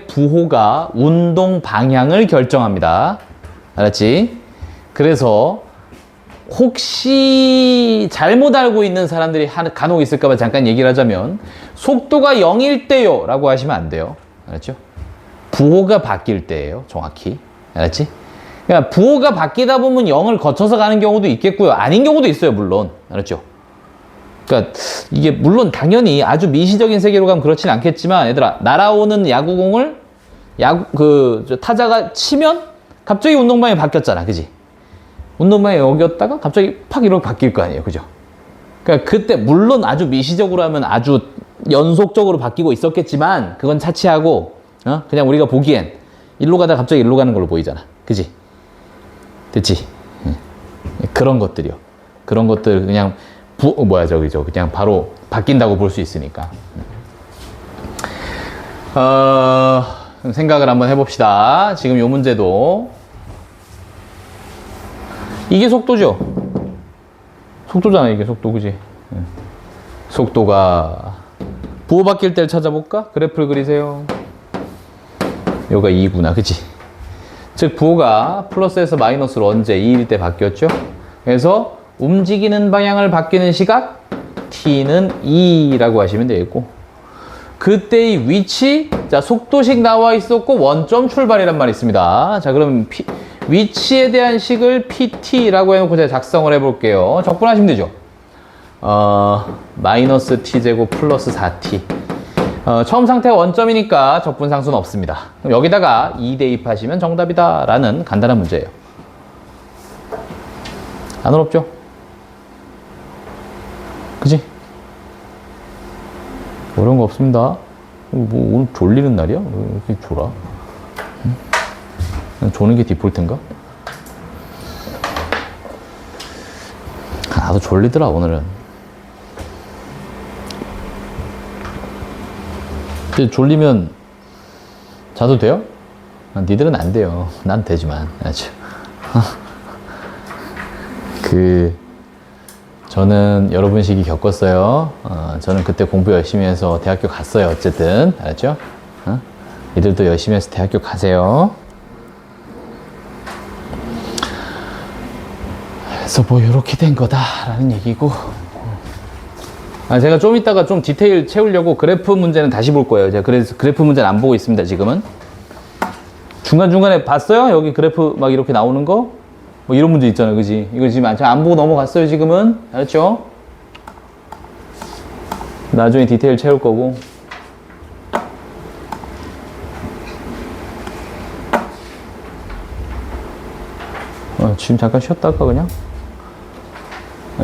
부호가 운동 방향을 결정합니다. 알았지? 그래서 혹시 잘못 알고 있는 사람들이 간혹 있을까봐 잠깐 얘기를 하자면 속도가 0일 때요 라고 하시면 안 돼요. 알았죠? 부호가 바뀔 때예요, 정확히. 알았지? 그러니까 부호가 바뀌다 보면 0을 거쳐서 가는 경우도 있겠고요. 아닌 경우도 있어요, 물론. 알았죠? 그러니까 이게 물론 당연히 아주 미시적인 세계로 가면 그렇진 않겠지만 얘들아, 날아오는 야구공을 타자가 치면 갑자기 운동방향이 바뀌었잖아. 그지? 운동방향이 여기였다가 갑자기 팍 이렇게 바뀔 거 아니에요. 그죠? 그러니까 그때 물론 아주 미시적으로 하면 아주 연속적으로 바뀌고 있었겠지만 그건 차치하고 그냥 우리가 보기엔 일로 가다가 갑자기 일로 가는 걸로 보이잖아. 그지? 됐지? 그런 것들이요. 그런 것들 그냥 그냥 바로 바뀐다고 볼 수 있으니까. 생각을 한번 해봅시다. 지금 요 문제도 이게 속도죠? 속도잖아, 이게 속도, 그지? 속도가 부호 바뀔 때를 찾아볼까? 그래프를 그리세요. 요가 2구나, 그치? 즉 부호가 플러스에서 마이너스로 언제 2일 때 바뀌었죠? 그래서 움직이는 방향을 바뀌는 시각 t는 2라고 하시면 되겠고, 그때의 위치, 자 속도식 나와 있었고 원점 출발이란 말이 있습니다. 자 그럼 위치에 대한 식을 PT라고 해놓고 제가 작성을 해볼게요. 적분하시면 되죠. 마이너스 T제곱 플러스 4T. 처음 상태가 원점이니까 적분상수는 없습니다. 그럼 여기다가 2 대입하시면 정답이다 라는 간단한 문제예요. 안 어렵죠? 그지? 어려운 거 없습니다. 뭐 오늘 졸리는 날이야? 왜 이렇게 졸아? 응? 조는 게 디폴트인가? 나도 졸리더라 오늘은. 졸리면 자도 돼요? 니들은 안 돼요. 난 되지만. 아주. 저는 여러분 시기 겪었어요. 저는 그때 공부 열심히 해서 대학교 갔어요. 어쨌든. 알았죠? 니들도 열심히 해서 대학교 가세요. 그래서 뭐 이렇게 된 거다라는 얘기고. 제가 좀 이따가 좀 디테일 채우려고 그래프 문제는 다시 볼 거예요. 제가 그래서 그래프 문제는 안 보고 있습니다, 지금은. 중간중간에 봤어요? 여기 그래프 막 이렇게 나오는 거? 뭐 이런 문제 있잖아요, 그지? 이거 지금 안 보고 넘어갔어요, 지금은. 알았죠? 나중에 디테일 채울 거고. 지금 잠깐 쉬었다 할까, 그냥?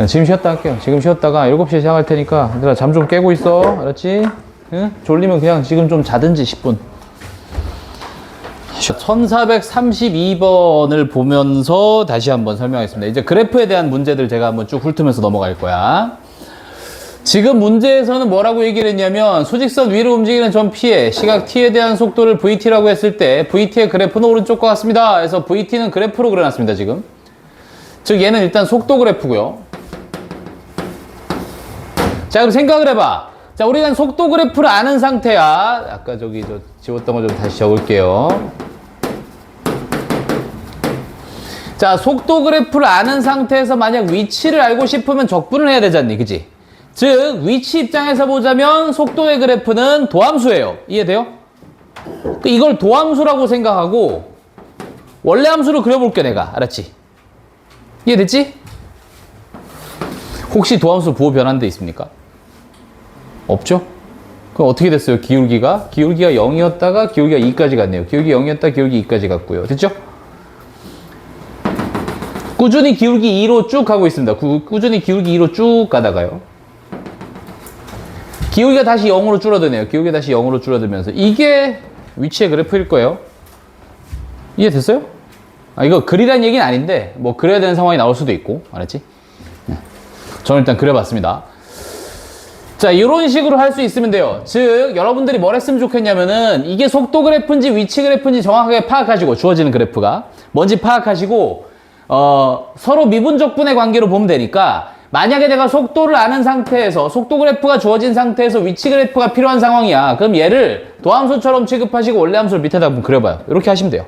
지금 쉬었다 할게요. 지금 쉬었다가 7시에 시작할 테니까 얘들아 잠 좀 깨고 있어. 알았지? 응? 졸리면 그냥 지금 좀 자든지 10분. 1432번을 보면서 다시 한번 설명하겠습니다. 이제 그래프에 대한 문제들 제가 한번 쭉 훑으면서 넘어갈 거야. 지금 문제에서는 뭐라고 얘기를 했냐면 수직선 위로 움직이는 점 P에 시각 T에 대한 속도를 VT라고 했을 때 VT의 그래프는 오른쪽과 같습니다. 그래서 VT는 그래프로 그려놨습니다. 지금. 즉 얘는 일단 속도 그래프고요. 자, 그럼 생각을 해봐. 자, 우리가 속도 그래프를 아는 상태야. 아까 저기 지웠던 거 좀 다시 적을게요. 자, 속도 그래프를 아는 상태에서 만약 위치를 알고 싶으면 적분을 해야 되잖니, 그지? 즉, 위치 입장에서 보자면 속도의 그래프는 도함수예요. 이해돼요? 이걸 도함수라고 생각하고 원래 함수로 그려볼게, 내가. 알았지? 이해됐지? 혹시 도함수 부호 변한 데 있습니까? 없죠? 그럼 어떻게 됐어요? 기울기가 0이었다가 기울기가 2까지 갔네요. 기울기 0이었다 기울기 2까지 갔고요. 됐죠? 꾸준히 기울기 2로 쭉 가고 있습니다. 꾸준히 기울기 2로 쭉 가다가요. 기울기가 다시 0으로 줄어드네요. 기울기가 다시 0으로 줄어들면서 이게 위치의 그래프일 거예요. 이해됐어요? 이거 그리란 얘기는 아닌데 뭐 그려야 되는 상황이 나올 수도 있고. 알았지? 네. 저는 일단 그려봤습니다. 자, 이런 식으로 할 수 있으면 돼요. 즉, 여러분들이 뭘 했으면 좋겠냐면은 이게 속도 그래프인지 위치 그래프인지 정확하게 파악하시고 주어지는 그래프가 뭔지 파악하시고 서로 미분적분의 관계로 보면 되니까 만약에 내가 속도를 아는 상태에서 속도 그래프가 주어진 상태에서 위치 그래프가 필요한 상황이야. 그럼 얘를 도함수처럼 취급하시고 원래 함수를 밑에다 한번 그려봐요. 이렇게 하시면 돼요.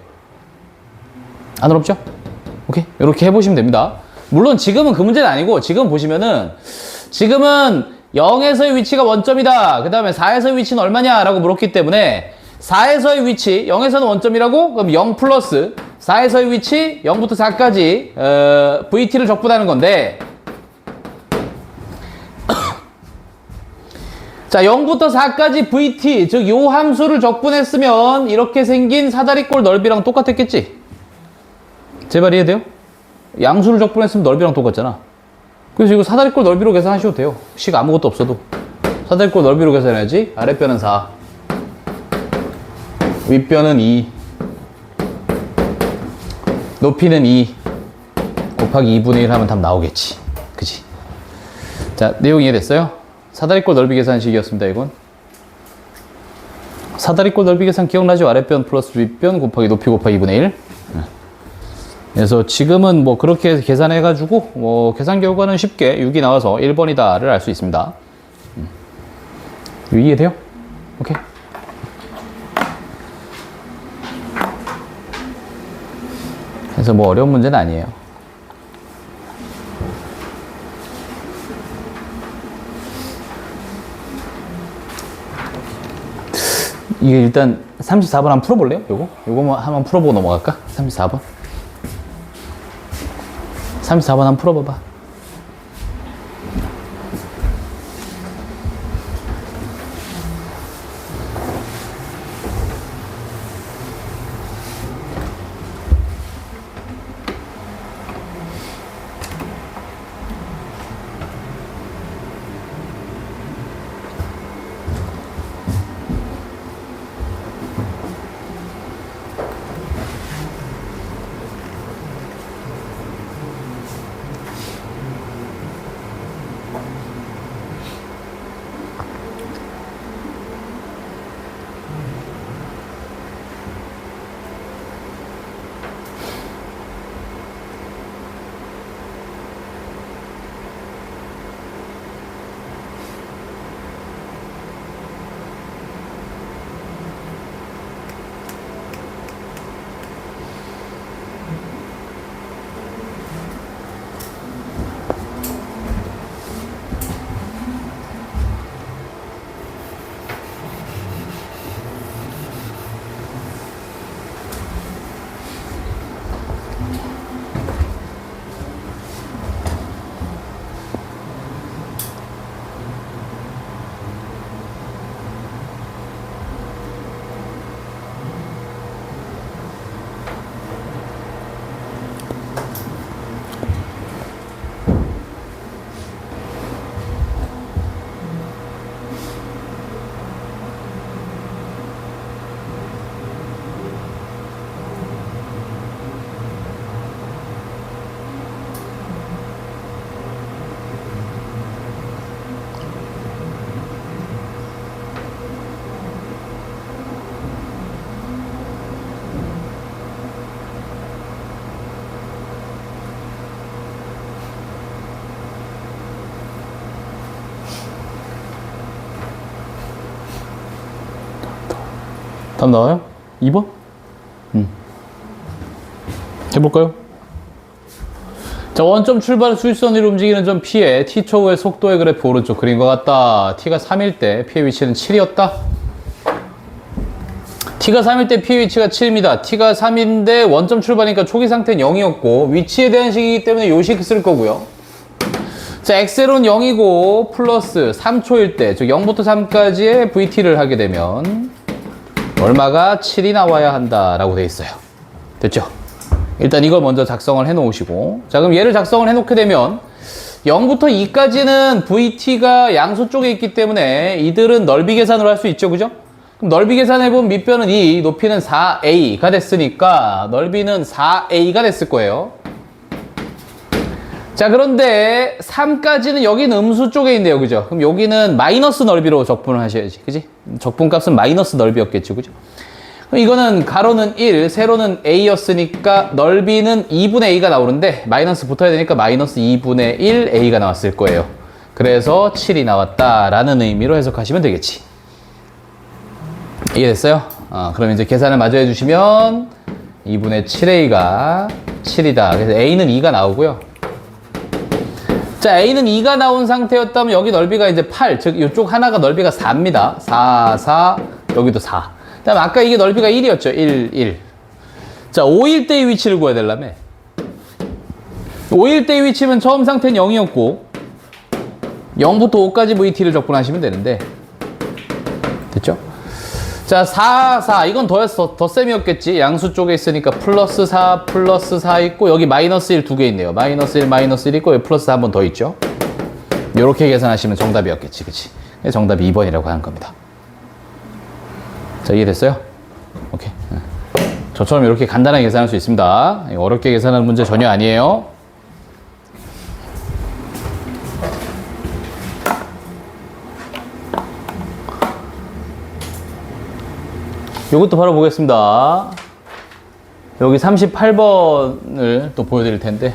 안 어렵죠? 오케이? 이렇게 해보시면 됩니다. 물론 지금은 그 문제는 아니고 지금 보시면은 지금은 0에서의 위치가 원점이다. 그 다음에 4에서의 위치는 얼마냐? 라고 물었기 때문에 4에서의 위치, 0에서는 원점이라고? 그럼 0 플러스 4에서의 위치, 0부터 4까지 VT를 적분하는 건데 자, 0부터 4까지 VT, 즉 요 함수를 적분했으면 이렇게 생긴 사다리꼴 넓이랑 똑같았겠지? 제발 이해돼요? 양수를 적분했으면 넓이랑 똑같잖아. 그래서 이거 사다리꼴 넓이로 계산하셔도 돼요. 식 아무것도 없어도. 사다리꼴 넓이로 계산해야지. 아랫변은 4. 윗변은 2. 높이는 2. 곱하기 2분의 1 하면 답 나오겠지. 그치? 자, 내용 이해됐어요? 사다리꼴 넓이 계산식이었습니다, 이건. 사다리꼴 넓이 계산 기억나죠? 아랫변 플러스 윗변 곱하기 높이 곱하기 2분의 1. 그래서 지금은 뭐 그렇게 계산해가지고 뭐 계산 결과는 쉽게 6이 나와서 1번이다를 알 수 있습니다. 이해돼요? 오케이. 그래서 뭐 어려운 문제는 아니에요. 이게 일단 34번 한번 풀어볼래요? 요거 한번 풀어보고 넘어갈까? 34번. 34번 한번 풀어봐봐. 답 나와요? 2번? 해볼까요? 자, 원점 출발 수직선 위로 움직이는 점 P의 T초 후의 속도의 그래프 오른쪽 그린 것 같다. T가 3일 때 P의 위치는 7이었다. T가 3일 때 P의 위치가 7입니다. T가 3인데 원점 출발이니까 초기 상태는 0이었고 위치에 대한 식이기 때문에 요 식 쓸 거고요. 자, 엑셀은 0이고 플러스 3초일 때, 즉 0부터 3까지의 VT를 하게 되면 얼마가 7이 나와야 한다라고 돼 있어요. 됐죠? 일단 이걸 먼저 작성을 해 놓으시고, 자, 그럼 얘를 작성을 해 놓게 되면 0부터 2까지는 VT가 양수 쪽에 있기 때문에 이들은 넓이 계산으로 할 수 있죠, 그죠? 그럼 넓이 계산해보면 밑변은 2, 높이는 4a가 됐으니까 넓이는 4a가 됐을 거예요. 자, 그런데 3까지는 여기는 음수 쪽에 있네요, 그죠? 그럼 여기는 마이너스 넓이로 적분을 하셔야지, 그지? 적분값은 마이너스 넓이였겠죠, 그죠? 그럼 이거는 가로는 1, 세로는 a였으니까 넓이는 2분의 a가 나오는데 마이너스 붙어야 되니까 마이너스 2분의 1 a가 나왔을 거예요. 그래서 7이 나왔다라는 의미로 해석하시면 되겠지. 이해됐어요? 그럼 이제 계산을 마저 해주시면 2분의 7a가 7이다. 그래서 a는 2가 나오고요. 자, a는 2가 나온 상태였다면 여기 넓이가 이제 8, 즉 이쪽 하나가 넓이가 4입니다. 4, 4, 여기도 4. 그 다음 아까 이게 넓이가 1이었죠. 1, 1. 자, 5일 때의 위치를 구해야 되려면 5일 때의 위치면 처음 상태는 0이었고 0부터 5까지 VT를 적분하시면 되는데, 됐죠? 자, 4, 4. 이건 덧셈이었겠지. 양수 쪽에 있으니까 플러스 4, 플러스 4 있고, 여기 마이너스 1 두 개 있네요. 마이너스 1, 마이너스 1 있고, 여기 플러스 4 한 번 더 있죠. 이렇게 계산하시면 정답이었겠지. 그치? 정답이 2번이라고 하는 겁니다. 자, 이해됐어요? 오케이. 저처럼 이렇게 간단하게 계산할 수 있습니다. 어렵게 계산하는 문제 전혀 아니에요. 이것도 바로 보겠습니다. 여기 38번을 또 보여드릴 텐데,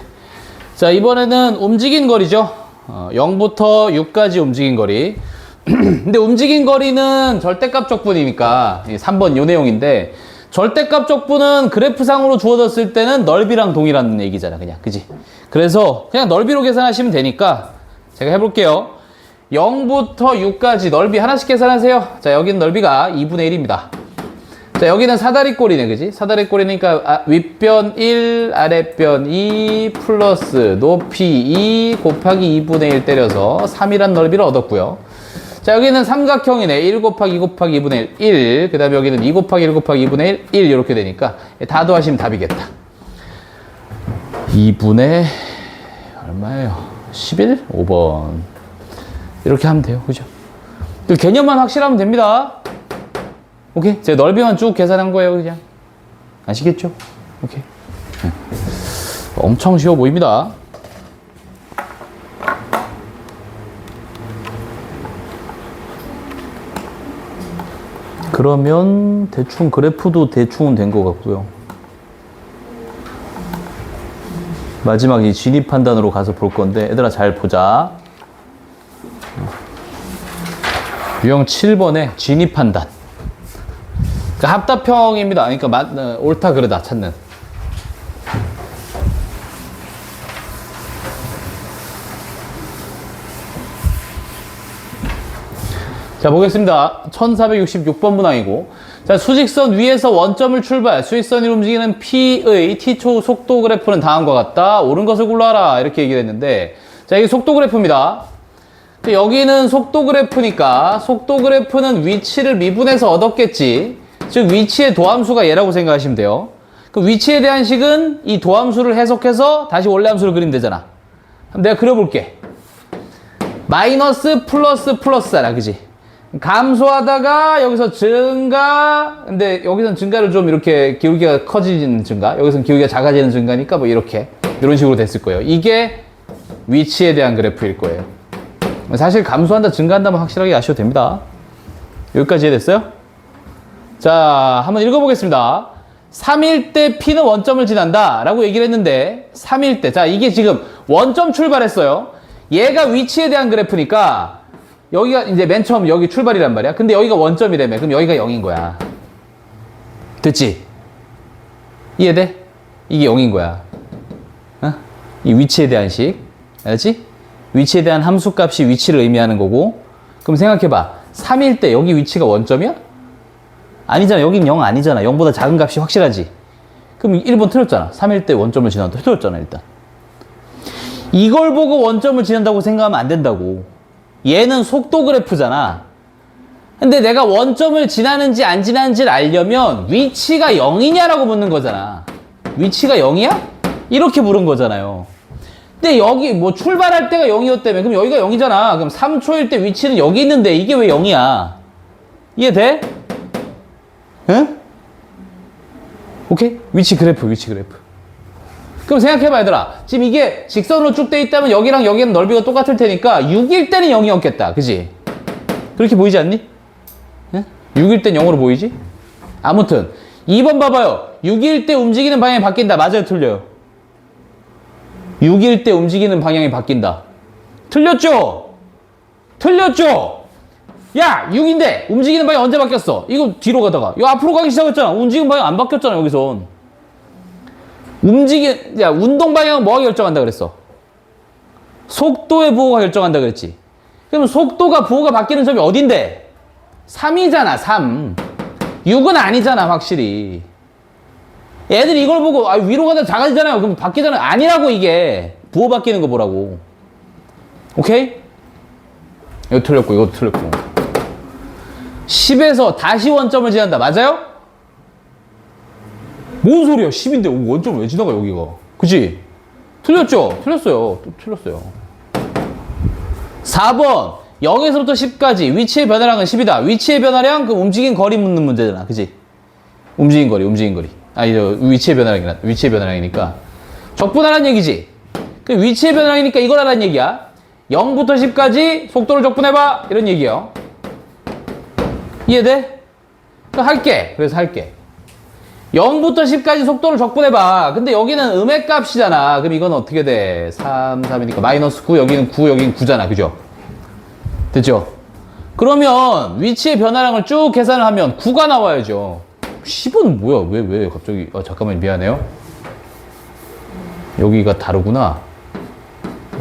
자, 이번에는 움직인 거리죠. 0부터 6까지 움직인 거리. 근데 움직인 거리는 절대값 적분이니까 3번 요 내용인데, 절대값 적분은 그래프상으로 주어졌을 때는 넓이랑 동일한 얘기잖아, 그냥. 그지? 그래서 그냥 넓이로 계산하시면 되니까 제가 해볼게요. 0부터 6까지 넓이 하나씩 계산하세요. 자, 여기는 넓이가 2분의 1입니다. 자, 여기는 사다리꼴이네, 그지? 사다리꼴이니까 윗변 1, 아랫변 2 플러스 높이 2 곱하기 2분의 1 때려서 3이란 넓이를 얻었고요. 자, 여기는 삼각형이네. 1 곱하기 2 곱하기 2분의 1. 그 다음에 여기는 2 곱하기 1 곱하기 2분의 1 이렇게 되니까 다 더하시면 답이겠다. 2분의 얼마예요? 11? 5번. 이렇게 하면 돼요. 그죠? 그 개념만 확실하면 됩니다. 오케이? 제가 넓이만 쭉 계산한 거예요, 그냥. 아시겠죠? 오케이. 엄청 쉬워 보입니다. 그러면 대충 그래프도 대충은 된 것 같고요. 마지막 이 진입 판단으로 가서 볼 건데, 얘들아 잘 보자. 유형 7번에 진입 판단. 그러니까 합답형입니다. 그러니까 옳다 그르다 찾는. 자, 보겠습니다. 1466번 문항이고, 자, 수직선 위에서 원점을 출발, 수직선이 움직이는 P의 T초 속도 그래프는 다음과 같다. 옳은 것을 골라라. 이렇게 얘기를 했는데, 자, 이게 속도 그래프입니다. 여기는 속도 그래프니까, 속도 그래프는 위치를 미분해서 얻었겠지. 즉, 위치의 도함수가 얘라고 생각하시면 돼요. 그 위치에 대한 식은 이 도함수를 해석해서 다시 원래 함수를 그리면 되잖아. 그럼 내가 그려볼게. 마이너스 플러스 플러스잖아. 그지? 감소하다가 여기서 증가, 근데 여기서는 증가를 좀 이렇게 기울기가 커지는 증가, 여기서는 기울기가 작아지는 증가니까 뭐 이렇게 이런 식으로 됐을 거예요. 이게 위치에 대한 그래프일 거예요. 사실 감소한다 증가한다면 확실하게 아셔도 됩니다. 여기까지 이해됐어요? 자, 한번 읽어보겠습니다. 3일 때 P는 원점을 지난다 라고 얘기를 했는데, 3일 때, 자, 이게 지금 원점 출발했어요. 얘가 위치에 대한 그래프니까 여기가 이제 맨 처음 여기 출발이란 말이야. 근데 여기가 원점이라며. 그럼 여기가 0인 거야. 됐지? 이해돼? 이게 0인 거야. 어? 이 위치에 대한 식. 알았지? 위치에 대한 함수값이 위치를 의미하는 거고. 그럼 생각해봐. 3일 때 여기 위치가 원점이야? 아니잖아. 여긴 0 아니잖아. 0보다 작은 값이 확실하지. 그럼 1번 틀렸잖아. 3일 때 원점을 지난다. 틀렸잖아, 일단. 이걸 보고 원점을 지난다고 생각하면 안 된다고. 얘는 속도 그래프잖아. 근데 내가 원점을 지나는지 안 지나는지를 알려면 위치가 0이냐라고 묻는 거잖아. 위치가 0이야? 이렇게 물은 거잖아요. 근데 여기 뭐 출발할 때가 0이었다며. 그럼 여기가 0이잖아. 그럼 3초일 때 위치는 여기 있는데 이게 왜 0이야? 이해돼? 응? 오케이? 위치 그래프, 위치 그래프. 그럼 생각해봐, 얘들아. 지금 이게 직선으로 쭉 돼 있다면 여기랑 여기는 넓이가 똑같을 테니까 6일 때는 0이었겠다. 그지? 그렇게 보이지 않니? 응? 6일 땐 0으로 보이지? 아무튼 2번 봐봐요. 6일 때 움직이는 방향이 바뀐다. 맞아요, 틀려요? 6일 때 움직이는 방향이 바뀐다. 틀렸죠? 틀렸죠? 야, 6인데 움직이는 방향 언제 바뀌었어? 이거 뒤로 가다가 이거 앞으로 가기 시작했잖아. 움직이는 방향 안 바뀌었잖아, 여기선. 운동 방향은 뭐가 결정한다 그랬어? 속도의 부호가 결정한다 그랬지. 그럼 속도가 부호가 바뀌는 점이 어딘데? 3이잖아, 3. 6은 아니잖아, 확실히. 애들이 이걸 보고 위로 가다 작아지잖아요. 그럼 바뀌잖아요. 아니라고, 이게. 부호 바뀌는 거 보라고. 오케이? 이거 틀렸고, 이것도 틀렸고. 10에서 다시 원점을 지난다. 맞아요? 뭔 소리야? 10인데 원점 왜 지나가, 여기가? 그치? 틀렸죠? 틀렸어요. 또 틀렸어요. 4번. 0에서부터 10까지 위치의 변화량은 10이다. 위치의 변화량, 그 움직인 거리 묻는 문제잖아. 그치? 움직인 거리. 아니, 위치의 변화량이나, 위치의 변화량이니까. 적분하라는 얘기지? 그 위치의 변화량이니까 이걸 하라는 얘기야. 0부터 10까지 속도를 적분해봐. 이런 얘기예요. 이해돼? 그럼 할게. 그래서 할게. 0부터 10까지 속도를 적분해봐. 근데 여기는 음의 값이잖아. 그럼 이건 어떻게 돼? 3, 3이니까 마이너스 9, 여기는 9, 여기는 9잖아. 그죠? 됐죠? 그러면 위치의 변화량을 쭉 계산을 하면 9가 나와야죠. 10은 뭐야? 왜 갑자기? 잠깐만, 미안해요. 여기가 다르구나.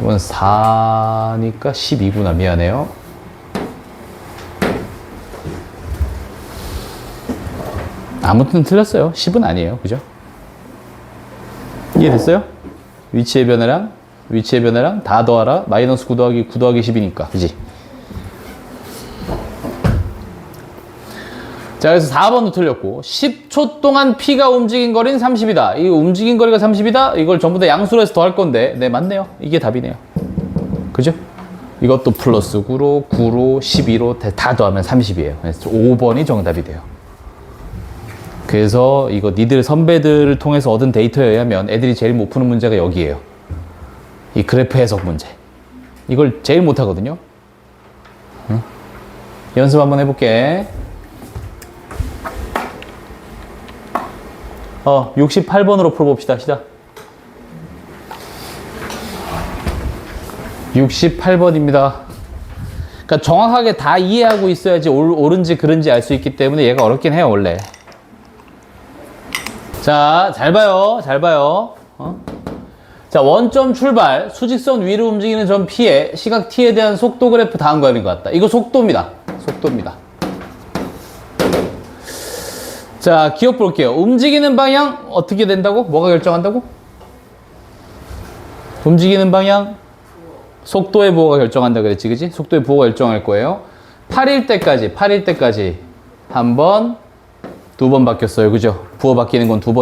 이건 4니까 12구나. 미안해요. 아무튼 틀렸어요. 10은 아니에요. 그죠? 이해됐어요? 위치의 변화랑 다 더하라. 마이너스 9 더하기 9 더하기 10이니까. 그지? 자, 그래서 4번도 틀렸고, 10초 동안 P가 움직인 거리는 30이다. 이 움직인 거리가 30이다? 이걸 전부 다 양수로 해서 더할 건데, 네, 맞네요. 이게 답이네요. 그죠? 이것도 플러스 9로, 9로, 12로 다 더하면 30이에요. 그래서 5번이 정답이 돼요. 그래서 이거 니들 선배들을 통해서 얻은 데이터에 의하면 애들이 제일 못 푸는 문제가 여기에요. 이 그래프 해석 문제. 이걸 제일 못 하거든요. 응? 연습 한번 해볼게. 68번으로 풀어봅시다. 시작. 68번입니다. 그러니까 정확하게 다 이해하고 있어야지 옳은지 그른지 알 수 있기 때문에 얘가 어렵긴 해요, 원래. 자, 잘 봐요. 잘 봐요. 자, 원점 출발, 수직선 위로 움직이는 점 P에 시각 T에 대한 속도 그래프 다음과 같은 것 같다. 이거 속도입니다. 속도입니다. 자, 기억 볼게요. 움직이는 방향 어떻게 된다고? 뭐가 결정한다고? 움직이는 방향 속도의 부호가 결정한다 그랬지, 그지? 속도의 부호가 결정할 거예요. 8일 때까지 한 번, 두 번 바뀌었어요, 그죠? 부호 바뀌는 건 두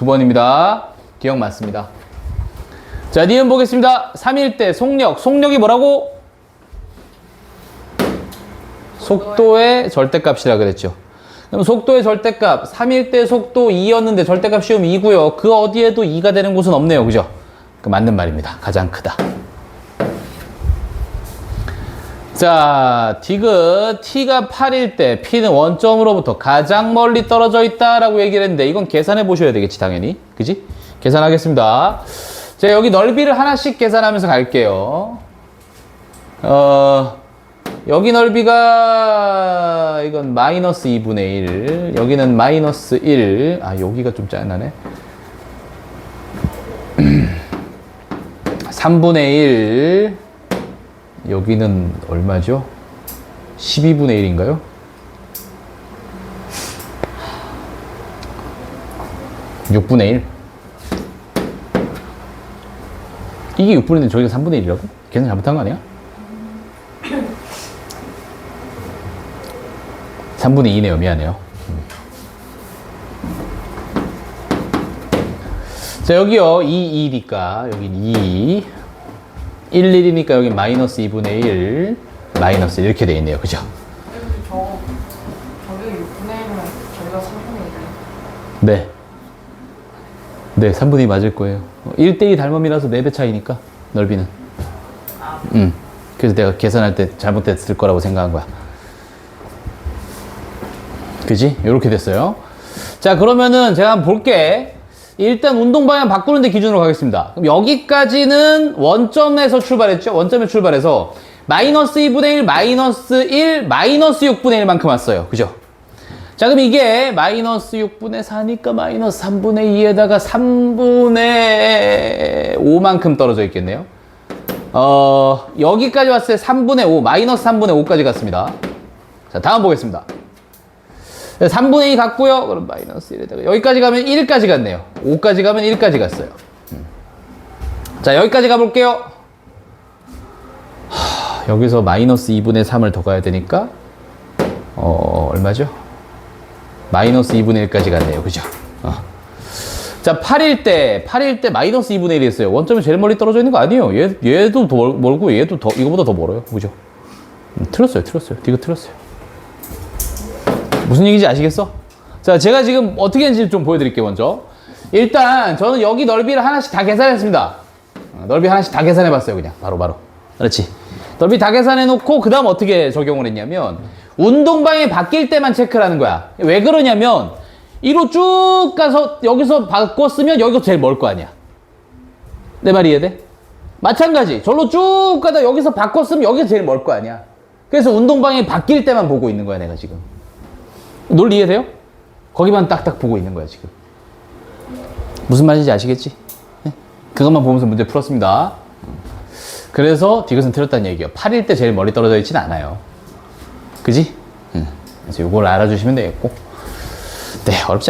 번입니다. 기억 맞습니다. 자, 니은 보겠습니다. 3일 때 속력이 뭐라고? 속도의 절대값이라 그랬죠. 그럼 속도의 절대값, 3일 때 속도 2였는데 절대값 씌우면 2고요. 그 어디에도 2가 되는 곳은 없네요. 그죠? 그 맞는 말입니다. 가장 크다. 자, 디귿, T가 8일 때 P는 원점으로부터 가장 멀리 떨어져 있다라고 얘기를 했는데 이건 계산해 보셔야 되겠지, 당연히. 그지? 계산하겠습니다. 자, 여기 넓이를 하나씩 계산하면서 갈게요. 여기 넓이가 이건 마이너스 2분의 1, 여기는 마이너스 1. 아, 여기가 좀 짜증나네. 3분의 1. 여기는 얼마죠? 12분의 1인가요? (6분의 1) 이게 6분의 1인데 저기가 3분의 1이라고? 계산 잘못한 거 아니야? 3분의 2네요. 미안해요. 자, 여기요. 2, 2니까 여긴 2. 1, 1이니까 여기 마이너스 2분의 1. 마이너스 이렇게 돼 있네요. 그죠? 저기 6분의 1은 저희가 3분의 1이에요? 네. 네, 3분의 2 맞을 거예요. 1대2 닮음이라서 4배 차이니까, 넓이는. 그래서 내가 계산할 때 잘못됐을 거라고 생각한 거야. 그지? 이렇게 됐어요. 자, 그러면은 제가 한번 볼게. 일단 운동 방향 바꾸는 데 기준으로 가겠습니다. 그럼 여기까지는 원점에서 출발했죠? 원점에 출발해서 마이너스 2분의 1, 마이너스 1, 마이너스 6분의 1만큼 왔어요. 그죠? 자, 그럼 이게 마이너스 6분의 4니까 마이너스 3분의 2에다가 3분의 5만큼 떨어져 있겠네요. 여기까지 왔을 때 3분의 5, 마이너스 3분의 5까지 갔습니다. 자, 다음 보겠습니다. 3분의 2 갔고요. 그럼 마이너스 1에다가 여기까지 가면 1까지 갔네요. 5까지 가면 1까지 갔어요. 자, 여기까지 가볼게요. 여기서 마이너스 2분의 3을 더 가야 되니까 얼마죠? 마이너스 2분의 1까지 갔네요. 그죠? 자, 8일 때 마이너스 2분의 1이 있어요. 원점이 제일 멀리 떨어져 있는 거 아니에요. 얘도 더 멀고 얘도 더 이거보다 더 멀어요. 그죠? 틀렸어요. 디귿 틀렸어요. 무슨 얘기인지 아시겠어? 자, 제가 지금 어떻게 했는지 좀 보여드릴게요. 먼저 일단 저는 여기 넓이를 하나씩 다 계산했습니다. 넓이 하나씩 다 계산해봤어요. 그냥 바로 그렇지. 넓이 다 계산해놓고 그 다음 어떻게 적용을 했냐면 운동 방향이 바뀔 때만 체크를 하는 거야. 왜 그러냐면 이로 쭉 가서 여기서 바꿨으면 여기가 제일 멀 거 아니야. 내 말 이해돼? 마찬가지. 절로 쭉 가다 여기서 바꿨으면 여기가 제일 멀 거 아니야. 그래서 운동 방향이 바뀔 때만 보고 있는 거야, 내가 지금. 논리 이해돼요? 거기만 딱딱 보고 있는 거야, 지금. 무슨 말인지 아시겠지? 네? 그것만 보면서 문제 풀었습니다. 그래서 디귿은 틀렸다는 얘기예요. 8일 때 제일 멀리 떨어져 있진 않아요. 그지? 그래서 이걸 알아주시면 되겠고. 네, 어렵지